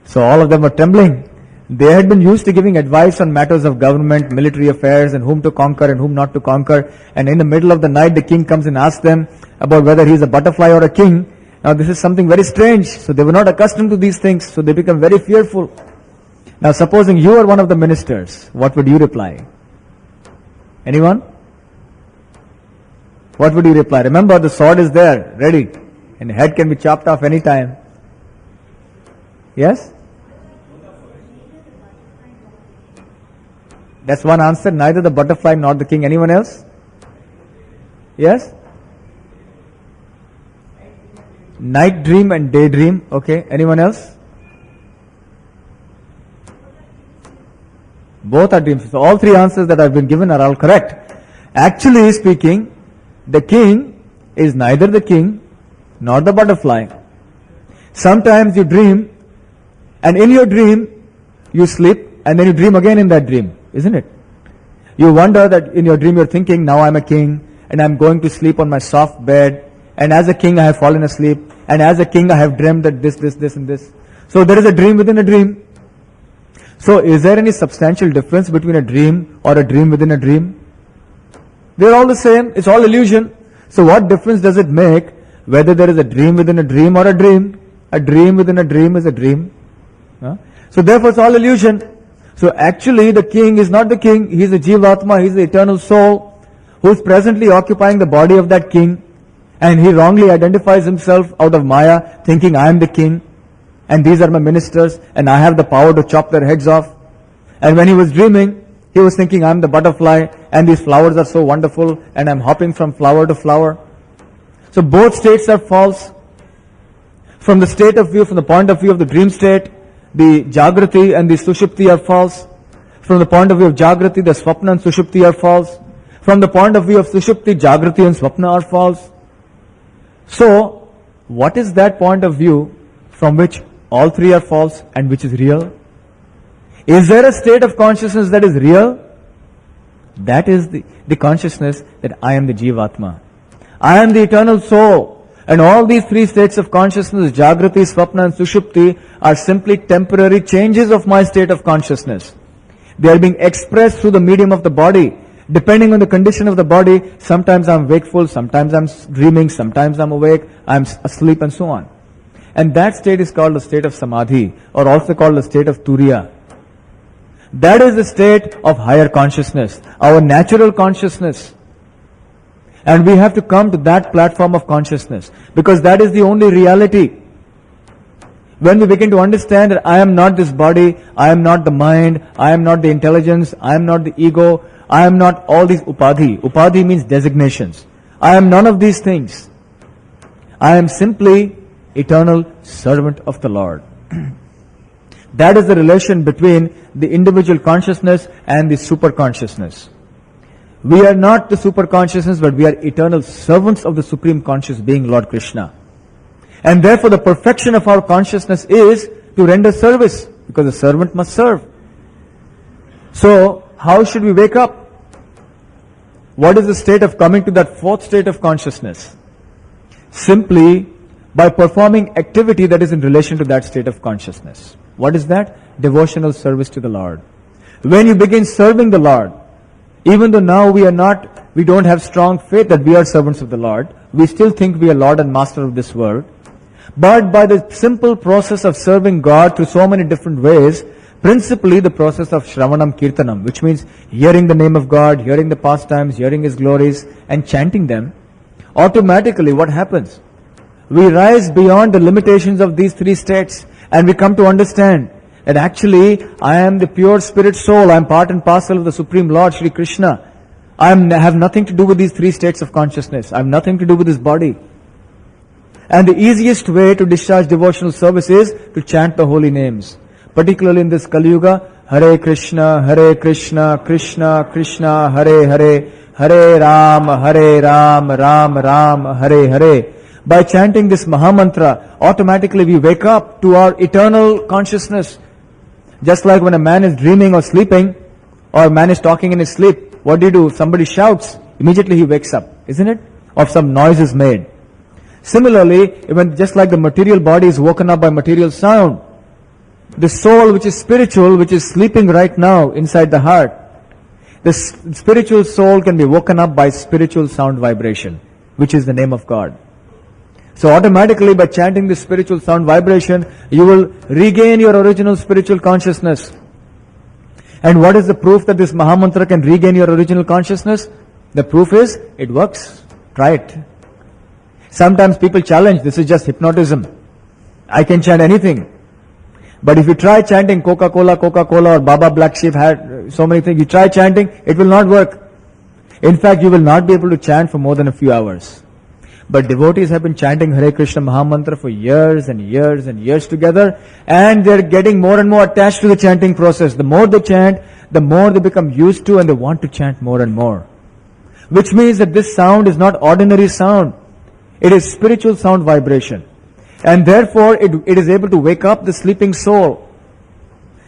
So all of them were trembling. They had been used to giving advice on matters of government, military affairs, and whom to conquer and whom not to conquer. And in the middle of the night, the king comes and asks them about whether he is a butterfly or a king. Now this is something very strange. So they were not accustomed to these things. So they become very fearful. Now supposing you are one of the ministers, what would you reply? Anyone? What would you reply? Remember, the sword is there, ready. And the head can be chopped off any time. Yes? That's one answer. Neither the butterfly nor the king. Anyone else? Yes? Night dream and daydream. Okay. Anyone else? Both are dreams. So all three answers that have been given are all correct. Actually speaking, the king is neither the king nor the butterfly. Sometimes you dream, and in your dream you sleep, and then you dream again in that dream, isn't it? You wonder that in your dream you're thinking, now I'm a king, and I'm going to sleep on my soft bed, and as a king I have fallen asleep, and as a king I have dreamed that this and this. So there is a dream within a dream. So is there any substantial difference between a dream or a dream within a dream? They're all the same. It's all illusion. So what difference does it make whether there is a dream within a dream or a dream? A dream within a dream is a dream. So therefore it's all illusion. So actually the king is not the king. He is the Jivatma. He is the eternal soul who is presently occupying the body of that king. And he wrongly identifies himself out of Maya, thinking I am the king. And these are my ministers, and I have the power to chop their heads off. And when he was dreaming, he was thinking, I'm the butterfly, and these flowers are so wonderful, and I'm hopping from flower to flower. So both states are false. From the state of view, from the point of view of the dream state, the Jagrati and the Sushupti are false. From the point of view of Jagrati, the Swapna and Sushupti are false. From the point of view of Sushupti, Jagrati and Swapna are false. So, what is that point of view from which all three are false and which is real? Is there a state of consciousness that is real? That is the consciousness that I am the Jivatma. I am the eternal soul. And all these three states of consciousness, Jagrati, Swapna and Sushupti, are simply temporary changes of my state of consciousness. They are being expressed through the medium of the body. Depending on the condition of the body, sometimes I'm wakeful, sometimes I'm dreaming, sometimes I'm awake, I'm asleep and so on. And that state is called the state of Samadhi, or also called the state of Turiya. That is the state of higher consciousness, our natural consciousness. And we have to come to that platform of consciousness, because that is the only reality. When we begin to understand that I am not this body, I am not the mind, I am not the intelligence, I am not the ego, I am not all these upadhi. Upadhi means designations. I am none of these things. I am simply eternal servant of the Lord. That is the relation between the individual consciousness and the super consciousness. We are not the super consciousness, but we are eternal servants of the supreme conscious being, Lord Krishna. And therefore the perfection of our consciousness is to render service, because the servant must serve. So, how should we wake up? What is the state of coming to that fourth state of consciousness? Simply by performing activity that is in relation to that state of consciousness. What is that? Devotional service to the Lord. When you begin serving the Lord, even though now we don't have strong faith that we are servants of the Lord, we still think we are Lord and Master of this world. But by the simple process of serving God through so many different ways, principally the process of Shravanam Kirtanam, which means hearing the name of God, hearing the pastimes, hearing His glories, and chanting them, automatically what happens? We rise beyond the limitations of these three states, and we come to understand that actually I am the pure spirit soul, I am part and parcel of the Supreme Lord Shri Krishna. I have nothing to do with these three states of consciousness. I have nothing to do with this body. And the easiest way to discharge devotional service is to chant the holy names. Particularly in this Kali Yuga, Hare Krishna, Krishna Krishna, Hare Hare, Hare Ram, Ram Ram, Hare Hare. By chanting this Mahamantra, automatically we wake up to our eternal consciousness. Just like when a man is dreaming or sleeping, or a man is talking in his sleep, what do? Somebody shouts, immediately he wakes up, isn't it? Or some noise is made. Similarly, even just like the material body is woken up by material sound, the soul which is spiritual, which is sleeping right now inside the heart, the spiritual soul can be woken up by spiritual sound vibration, which is the name of God. So automatically by chanting this spiritual sound vibration, you will regain your original spiritual consciousness. And what is the proof that this Mahamantra can regain your original consciousness? The proof is, it works. Try it. Sometimes people challenge, this is just hypnotism. I can chant anything. But if you try chanting Coca-Cola or Baba Black Sheep had so many things, you try chanting, it will not work. In fact, you will not be able to chant for more than a few hours. But devotees have been chanting Hare Krishna Mahamantra for years and years and years together, and they're getting more and more attached to the chanting process. The more they chant, the more they become used to and they want to chant more and more. Which means that this sound is not ordinary sound. It is spiritual sound vibration. And therefore, it is able to wake up the sleeping soul.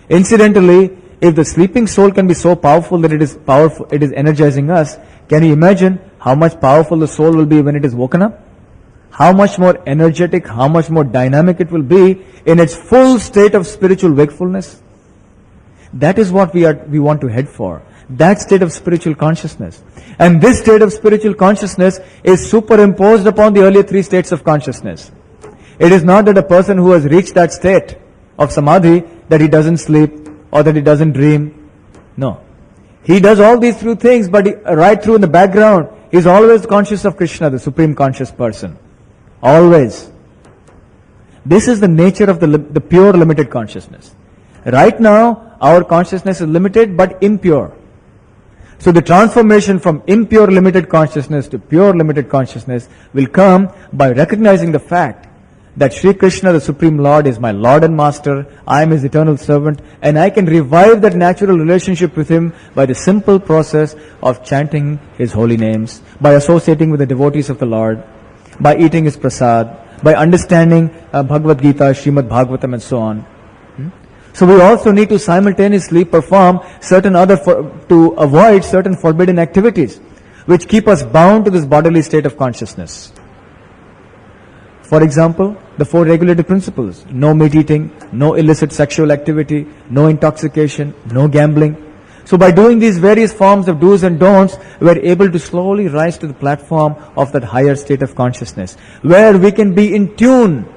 Incidentally, if the sleeping soul can be so powerful that it is energizing us, can you imagine how much powerful the soul will be when it is woken up? How much more energetic, how much more dynamic it will be in its full state of spiritual wakefulness? That is what we want to head for. That state of spiritual consciousness. And this state of spiritual consciousness is superimposed upon the earlier three states of consciousness. It is not that a person who has reached that state of samadhi, that he doesn't sleep or that he doesn't dream. No. He does all these three things, but right through in the background, he is always conscious of Krishna, the supreme conscious person. Always. This is the nature of the pure limited consciousness. Right now, our consciousness is limited but impure. So the transformation from impure limited consciousness to pure limited consciousness will come by recognizing the fact that Sri Krishna, the Supreme Lord, is my Lord and Master, I am His eternal servant, and I can revive that natural relationship with Him by the simple process of chanting His holy names, by associating with the devotees of the Lord, by eating His prasad, by understanding Bhagavad Gita, Srimad Bhagavatam and so on. So we also need to simultaneously perform to avoid certain forbidden activities, which keep us bound to this bodily state of consciousness. For example, the four regulative principles: no meat eating, no illicit sexual activity, no intoxication, no gambling. So by doing these various forms of do's and don'ts, we are able to slowly rise to the platform of that higher state of consciousness, where we can be in tune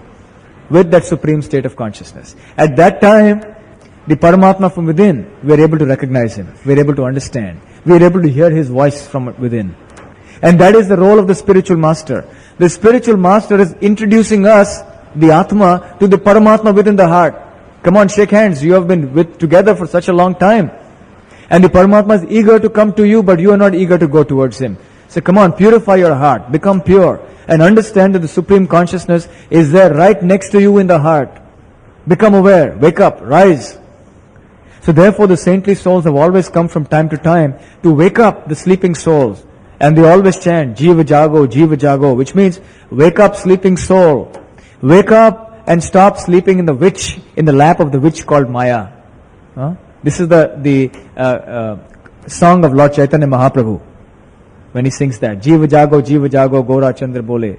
with that supreme state of consciousness. At that time, the Paramatma from within, we are able to recognize Him, we are able to understand, we are able to hear His voice from within. And that is the role of the spiritual master. The spiritual master is introducing us, the Atma, to the Paramatma within the heart. Come on, shake hands. You have been together for such a long time. And the Paramatma is eager to come to you, but you are not eager to go towards Him. So come on, purify your heart, become pure, and understand that the Supreme Consciousness is there right next to you in the heart. Become aware, wake up, rise. So therefore the saintly souls have always come from time to time to wake up the sleeping souls. And they always chant, Jiva Jago, which means, wake up sleeping soul. Wake up and stop sleeping in the lap of the witch called Maya. This is the song of Lord Chaitanya Mahaprabhu. When he sings that, Jiva Jago, Gora Chandra Bole.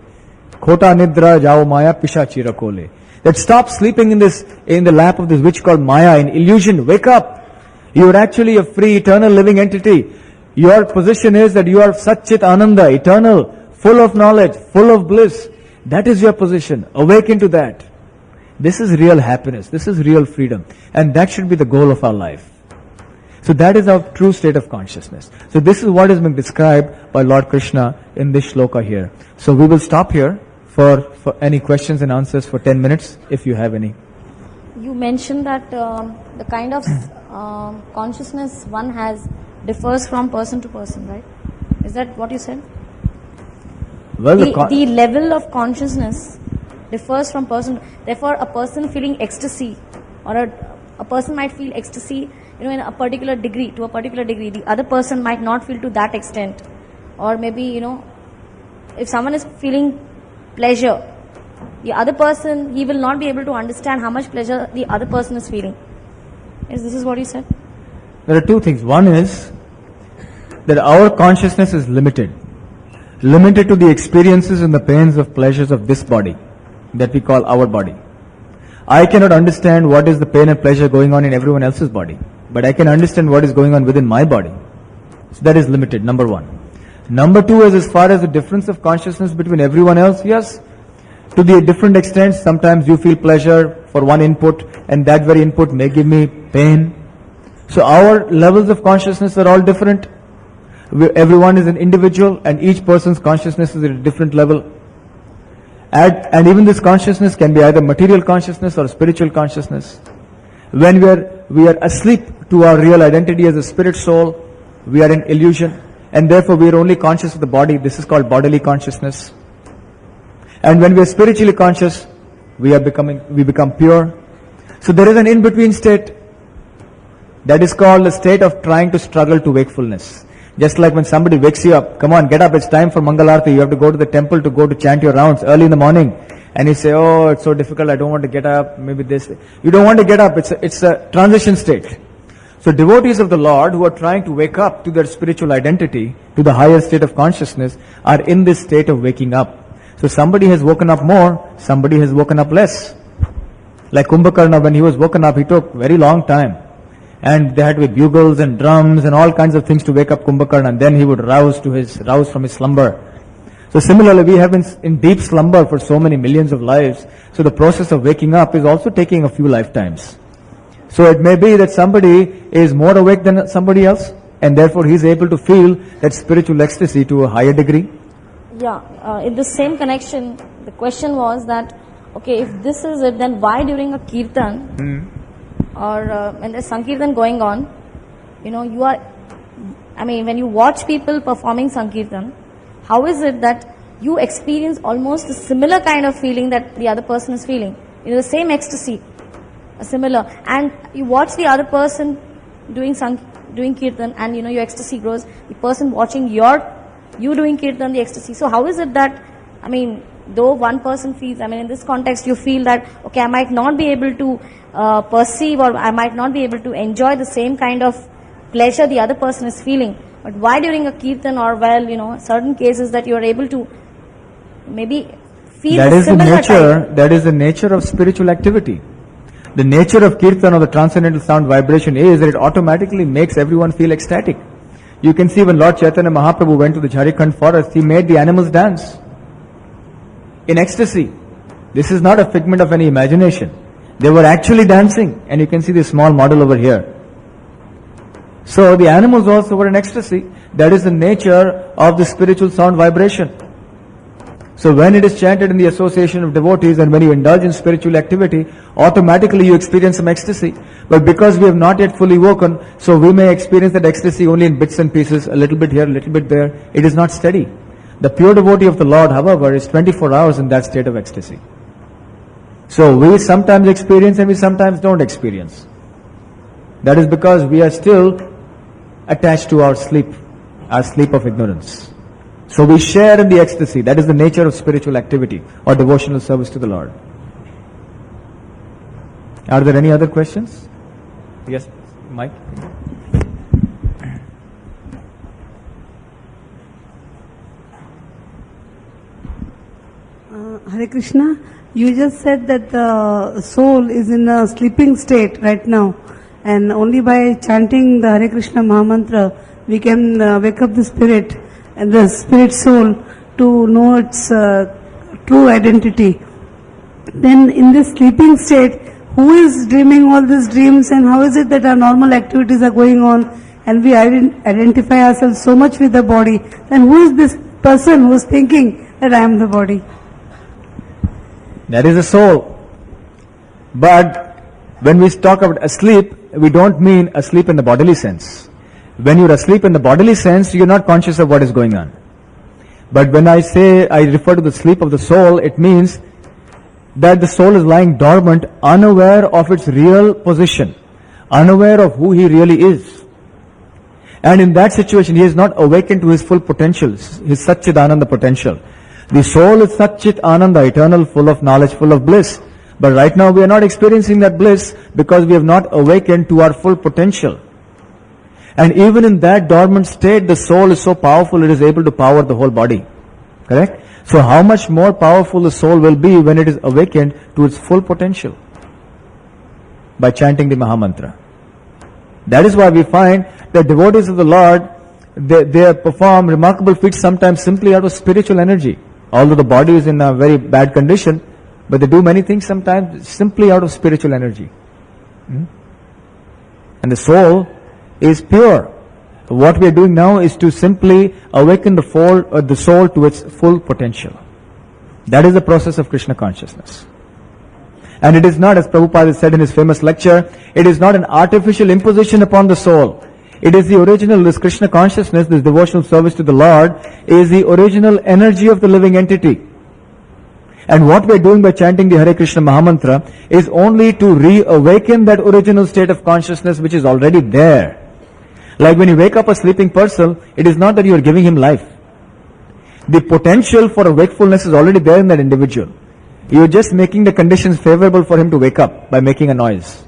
Khota Nidra Jao Maya Pisha Chira Kole. That stop sleeping in the lap of this witch called Maya, in illusion. Wake up. You are actually a free, eternal living entity. Your position is that you are Satchit Ananda, eternal, full of knowledge, full of bliss. That is your position. Awaken to that. This is real happiness. This is real freedom. And that should be the goal of our life. So that is our true state of consciousness. So this is what is being described by Lord Krishna in this shloka here. So we will stop here for any questions and answers for 10 minutes, if you have any. You mentioned that the kind of consciousness one has differs from person to person, right? Is that what you said? Well, the level of consciousness differs from person. Therefore, a person feeling ecstasy, or a person might feel ecstasy, in a particular degree, to a particular degree. The other person might not feel to that extent. Or maybe, if someone is feeling pleasure, the other person, he will not be able to understand how much pleasure the other person is feeling. This is what you said? There are two things. One is that our consciousness is limited to the experiences and the pains of pleasures of this body that we call our body. I cannot understand what is the pain and pleasure going on in everyone else's body, but I can understand what is going on within my body. So that is limited, number one. Number two is, as far as the difference of consciousness between everyone else, yes, To the different extents, sometimes you feel pleasure for one input and that very input may give me pain. So our levels of consciousness are all different. Everyone is an individual and each person's consciousness is at a different level. And even this consciousness can be either material consciousness or spiritual consciousness. When we are asleep to our real identity as a spirit soul, we are in illusion and therefore we are only conscious of the body. This is called bodily consciousness. And when we are spiritually conscious, we become pure. So there is an in-between state that is called a state of trying to struggle to wakefulness. Just like when somebody wakes you up, come on, get up, it's time for Mangalarti, you have to go to the temple to go to chant your rounds early in the morning. And you say, oh, it's so difficult, I don't want to get up, maybe this. You don't want to get up, it's a transition state. So devotees of the Lord who are trying to wake up to their spiritual identity, to the higher state of consciousness, are in this state of waking up. So somebody has woken up more, somebody has woken up less. Like Kumbhakarna, when he was woken up, he took very long time. And there had to be bugles and drums and all kinds of things to wake up Kumbhakarna, and then he would rouse from his slumber. So similarly, we have been in deep slumber for so many millions of lives. So the process of waking up is also taking a few lifetimes. So it may be that somebody is more awake than somebody else, and therefore he is able to feel that spiritual ecstasy to a higher degree. Yeah, in the same connection, the question was that, okay, if this is it, then why during a kirtan or when there's Sankirtan going on, when you watch people performing Sankirtan, how is it that you experience almost a similar kind of feeling that the other person is feeling? The same ecstasy, a similar, and you watch the other person doing Kirtan and your ecstasy grows, the person watching you doing Kirtan, the ecstasy. So how is it that, though one person feels, in this context you feel that, okay, I might not be able to perceive or I might not be able to enjoy the same kind of pleasure the other person is feeling. But why during a Kirtan or certain cases that you are able to maybe feel that is similar type? That is the nature of spiritual activity. The nature of Kirtan or the transcendental sound vibration is that it automatically makes everyone feel ecstatic. You can see when Lord Chaitanya Mahaprabhu went to the Jharkhand forest, he made the animals dance in ecstasy. This is not a figment of any imagination. They were actually dancing, and you can see this small model over here. So the animals also were in ecstasy. That is the nature of the spiritual sound vibration. So when it is chanted in the association of devotees and when you indulge in spiritual activity, automatically you experience some ecstasy. But because we have not yet fully woken, so we may experience that ecstasy only in bits and pieces, a little bit here, a little bit there. It is not steady. The pure devotee of the Lord, however, is 24 hours in that state of ecstasy. So we sometimes experience and we sometimes don't experience. That is because we are still attached to our sleep of ignorance. So we share in the ecstasy. That is the nature of spiritual activity or devotional service to the Lord. Are there any other questions? Yes, Mike? Hare Krishna, you just said that the soul is in a sleeping state right now, and only by chanting the Hare Krishna Mahamantra we can wake up the spirit and the spirit soul to know its true identity. Then in this sleeping state, who is dreaming all these dreams, and how is it that our normal activities are going on and we identify ourselves so much with the body? Then who is this person who is thinking that I am the body? That is the soul. But when we talk about asleep, we don't mean asleep in the bodily sense. When you're asleep in the bodily sense, you're not conscious of what is going on. But when I refer to the sleep of the soul, it means that the soul is lying dormant, unaware of its real position, unaware of who he really is. And in that situation, he is not awakened to his full potential, his Satchidananda potential. The soul is Satchit Ananda, eternal, full of knowledge, full of bliss. But right now we are not experiencing that bliss because we have not awakened to our full potential. And even in that dormant state, the soul is so powerful, it is able to power the whole body. Correct? So how much more powerful the soul will be when it is awakened to its full potential? By chanting the Mahamantra. That is why we find that devotees of the Lord, they perform remarkable feats sometimes simply out of spiritual energy although the body is in a very bad condition, but they do many things sometimes simply out of spiritual energy. And the soul is pure. What we are doing now is to simply awaken the soul to its full potential. That is the process of Krishna consciousness. And it is not, as Prabhupada said in his famous lecture, it is not an artificial imposition upon the soul. It is the original, this Krishna consciousness, this devotional service to the Lord, is the original energy of the living entity. And what we are doing by chanting the Hare Krishna Mahamantra is only to reawaken that original state of consciousness which is already there. Like when you wake up a sleeping person, it is not that you are giving him life. The potential for a wakefulness is already there in that individual. You are just making the conditions favorable for him to wake up by making a noise.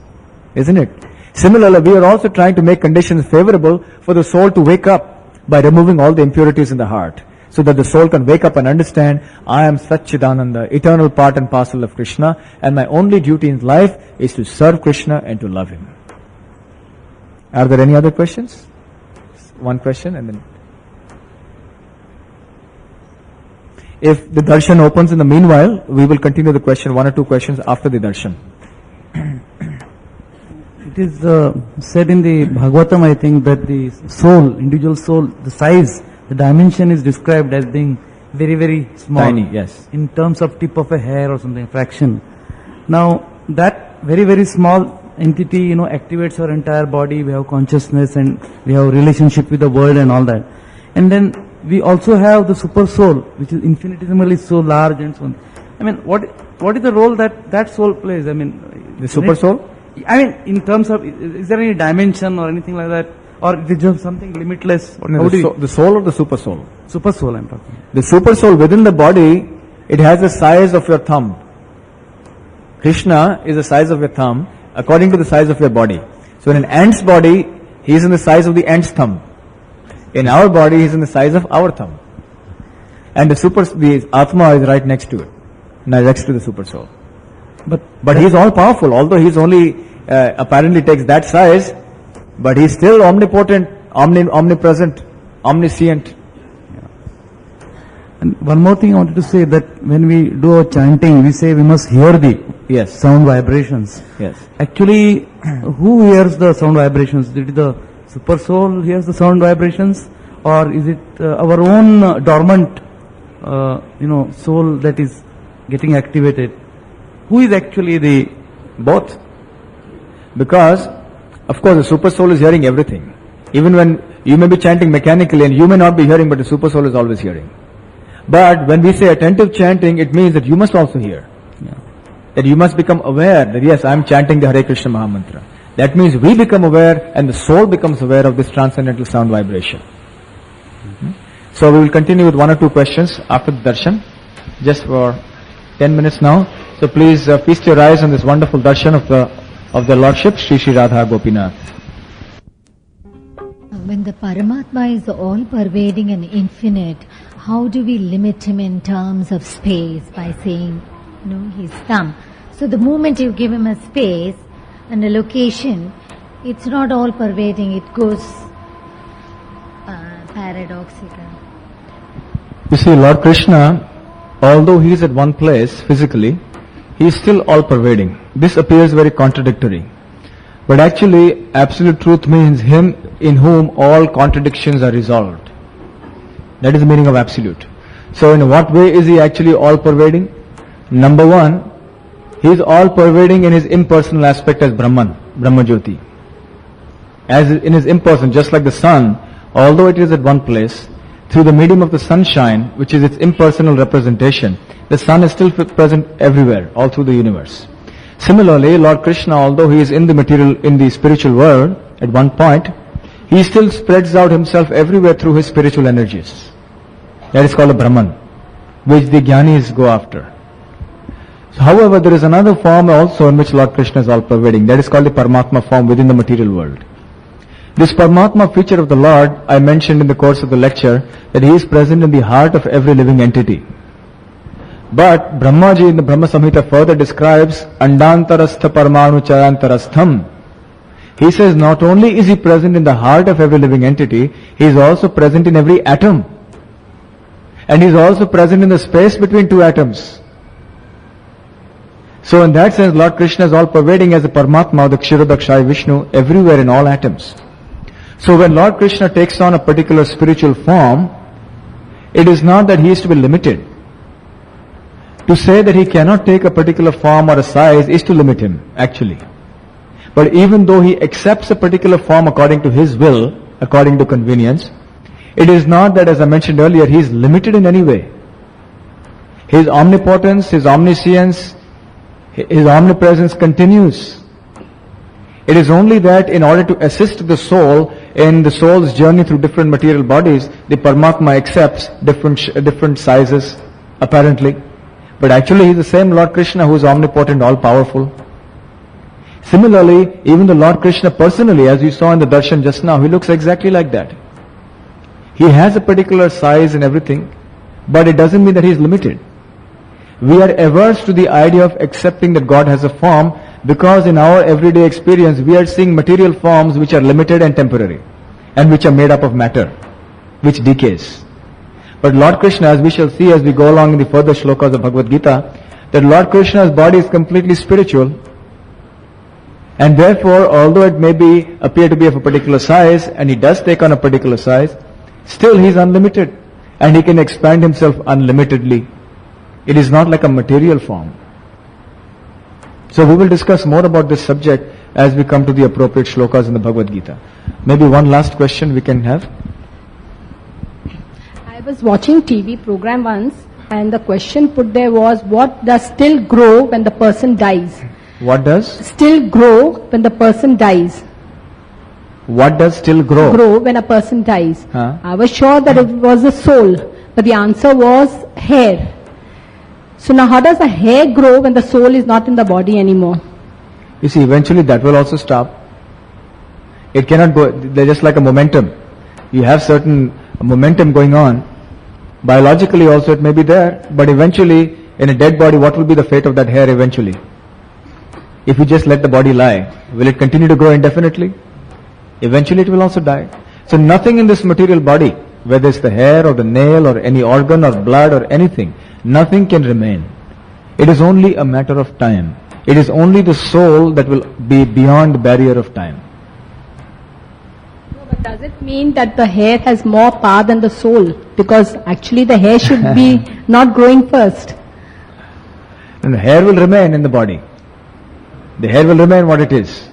Isn't it? Similarly, we are also trying to make conditions favorable for the soul to wake up by removing all the impurities in the heart, so that the soul can wake up and understand, I am Satchidananda, eternal part and parcel of Krishna, and my only duty in life is to serve Krishna and to love him. Are there any other questions? One question and then... If the darshan opens in the meanwhile, we will continue the question, one or two questions after the darshan. It is said in the Bhagavatam, I think, that the soul, individual soul, the size, the dimension is described as being very, very small. Tiny, yes. In terms of tip of a hair or something, fraction. Now, that very, very small entity, activates our entire body. We have consciousness and we have relationship with the world and all that. And then we also have the super soul, which is infinitesimally so large and so on. I mean, what is the role that soul plays? I mean, The super soul? I mean, in terms of, is there any dimension or anything like that? Or is it just something limitless? The soul or the super soul? Super soul, I'm talking. The super soul within the body, it has the size of your thumb. Krishna is the size of your thumb according to the size of your body. So in an ant's body, he is in the size of the ant's thumb. In our body, he is in the size of our thumb. And the Atma is right next to it, next to the super soul. But he is all powerful, although he is only apparently takes that size, but he is still omnipotent, omnipresent, omniscient. And one more thing I wanted to say, that when we do our chanting, we say we must hear the sound vibrations. Yes. Actually, who hears the sound vibrations? Did the super soul hears the sound vibrations, or is it our own dormant, soul that is getting activated? Who is actually the... Both. Because, of course, the super soul is hearing everything. Even when you may be chanting mechanically and you may not be hearing, but the super soul is always hearing. But when we say attentive chanting, it means that you must also hear. Yeah. That you must become aware that yes, I am chanting the Hare Krishna Mahamantra. That means we become aware and the soul becomes aware of this transcendental sound vibration. So we will continue with one or two questions after the darshan, just for 10 minutes now. So please feast your eyes on this wonderful darshan of the Lordship, Shri Shri Radha Gopinath. When the Paramatma is all-pervading and infinite, how do we limit him in terms of space by saying, his thumb? So the moment you give him a space and a location, it's not all-pervading, it goes paradoxical. You see, Lord Krishna, although he is at one place physically, he is still all-pervading. This appears very contradictory. But actually, absolute truth means him in whom all contradictions are resolved. That is the meaning of absolute. So in what way is he actually all-pervading? Number one, he is all-pervading in his impersonal aspect as Brahman, Brahmajyoti. As in his impersonal, just like the sun, although it is at one place, through the medium of the sunshine, which is its impersonal representation, the sun is still present everywhere, all through the universe. Similarly, Lord Krishna, although he is in the spiritual world, at one point, he still spreads out himself everywhere through his spiritual energies. That is called a Brahman, which the Jnanis go after. So, however, there is another form also in which Lord Krishna is all-pervading. That is called the Paramatma form within the material world. This Paramatma feature of the Lord, I mentioned in the course of the lecture, that he is present in the heart of every living entity. But Brahmaji in the Brahma Samhita further describes Andantarastha Parmanu Chayantarastham. He says not only is he present in the heart of every living entity, he is also present in every atom. And He is also present in the space between two atoms. So in that sense, Lord Krishna is all pervading as a Paramatma, the Kshirodakshai Vishnu, everywhere in all atoms. So when Lord Krishna takes on a particular spiritual form, it is not that He is to be limited. To say that He cannot take a particular form or a size is to limit Him, actually. But even though He accepts a particular form according to His will, according to convenience, it is not that, as I mentioned earlier, He is limited in any way. His omnipotence, His omniscience, His omnipresence continues. It is only that in order to assist the soul in the soul's journey through different material bodies, the Paramatma accepts different sizes, apparently. But actually He is the same Lord Krishna who is omnipotent, all-powerful. Similarly, even the Lord Krishna personally, as you saw in the darshan just now, He looks exactly like that. He has a particular size and everything, but it doesn't mean that He is limited. We are averse to the idea of accepting that God has a form, because in our everyday experience we are seeing material forms which are limited and temporary, and which are made up of matter, which decays. But Lord Krishna, as we shall see as we go along in the further shlokas of Bhagavad Gita, that Lord Krishna's body is completely spiritual, and therefore, although it may appear to be of a particular size, and He does take on a particular size, still He is unlimited, and He can expand Himself unlimitedly. It is not like a material form. So we will discuss more about this subject as we come to the appropriate shlokas in the Bhagavad Gita. Maybe one last question we can have. I was watching TV program once, and the question put there was, what does still grow when the person dies? What does? Still grow when the person dies. What does still grow? Grow when a person dies. Huh? I was sure that it was the soul, but the answer was hair. So now how does the hair grow when the soul is not in the body anymore? You see, eventually that will also stop. It cannot go, they're just like a momentum. You have certain momentum going on. Biologically also it may be there, but eventually in a dead body, what will be the fate of that hair eventually? If you just let the body lie, will it continue to grow indefinitely? Eventually it will also die. So nothing in this material body, whether it's the hair or the nail or any organ or blood or anything, nothing can remain. It is only a matter of time. It is only the soul that will be beyond the barrier of time. No, but does it mean that the hair has more power than the soul? Because actually the hair should be not growing first. And the hair will remain in the body. The hair will remain what it is.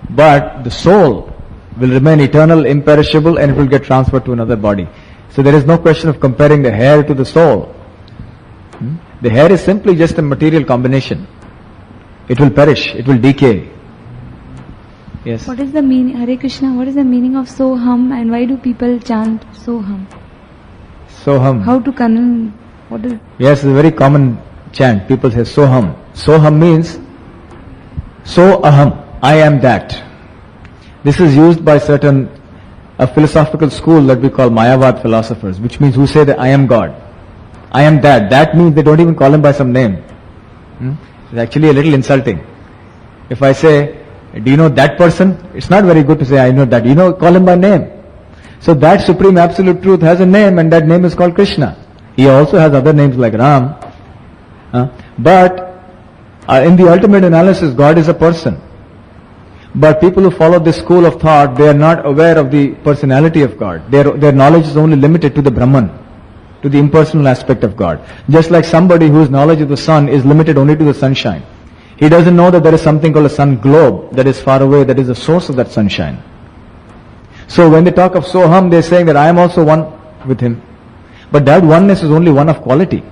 But the soul will remain eternal, imperishable, and it will get transferred to another body. So there is no question of comparing the hair to the soul. The hair is simply just a material combination. It will perish, it will decay. Yes. What is the meaning, Hare Krishna, what is the meaning of Soham, and why do people chant Soham? Soham. How to convey, what is... Yes, it's a very common chant. People say Soham. Soham means So Aham, I am that. This is used by a philosophical school that we call Mayavad philosophers, which means who say that I am God. I am that. That means they don't even call Him by some name. It's actually a little insulting. If I say, do you know that person? It's not very good to say I know that. Call Him by name. So that Supreme Absolute Truth has a name, and that name is called Krishna. He also has other names like Ram. But in the ultimate analysis, God is a person. But people who follow this school of thought, they are not aware of the personality of God. Their knowledge is only limited to the Brahman, to the impersonal aspect of God. Just like somebody whose knowledge of the sun is limited only to the sunshine. He doesn't know that there is something called a sun globe that is far away, that is the source of that sunshine. So when they talk of Soham, they're saying that I am also one with Him. But that oneness is only one of quality.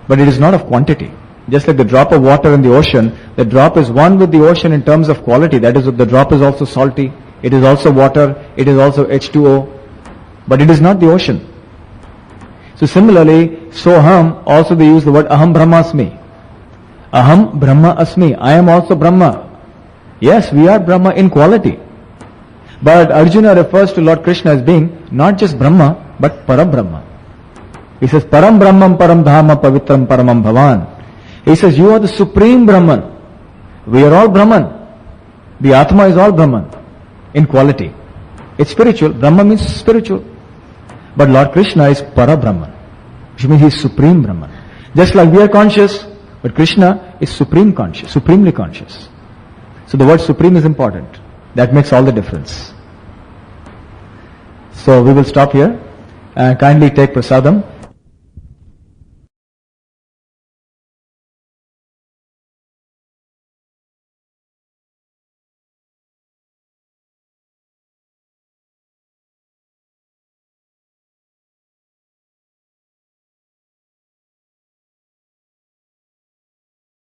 But it is not of quantity. Just like the drop of water in the ocean, the drop is one with the ocean in terms of quality. That is, the drop is also salty, it is also water, it is also H2O, but it is not the ocean. So similarly, Soham, also they use the word Aham Brahmasmi. Aham Brahma Asmi, I am also Brahma. Yes, we are Brahma in quality. But Arjuna refers to Lord Krishna as being not just Brahma, but Param Brahma. He says, Param Brahmam Param Dhama Pavitram Paramam Bhavan. He says, you are the Supreme Brahman. We are all Brahman. The Atma is all Brahman in quality. It's spiritual. Brahma means spiritual. But Lord Krishna is Para Brahman, which means he is Supreme Brahman. Just like we are conscious, but Krishna is supreme conscious, supremely conscious. So the word supreme is important. That makes all the difference. So we will stop here and kindly take prasadam.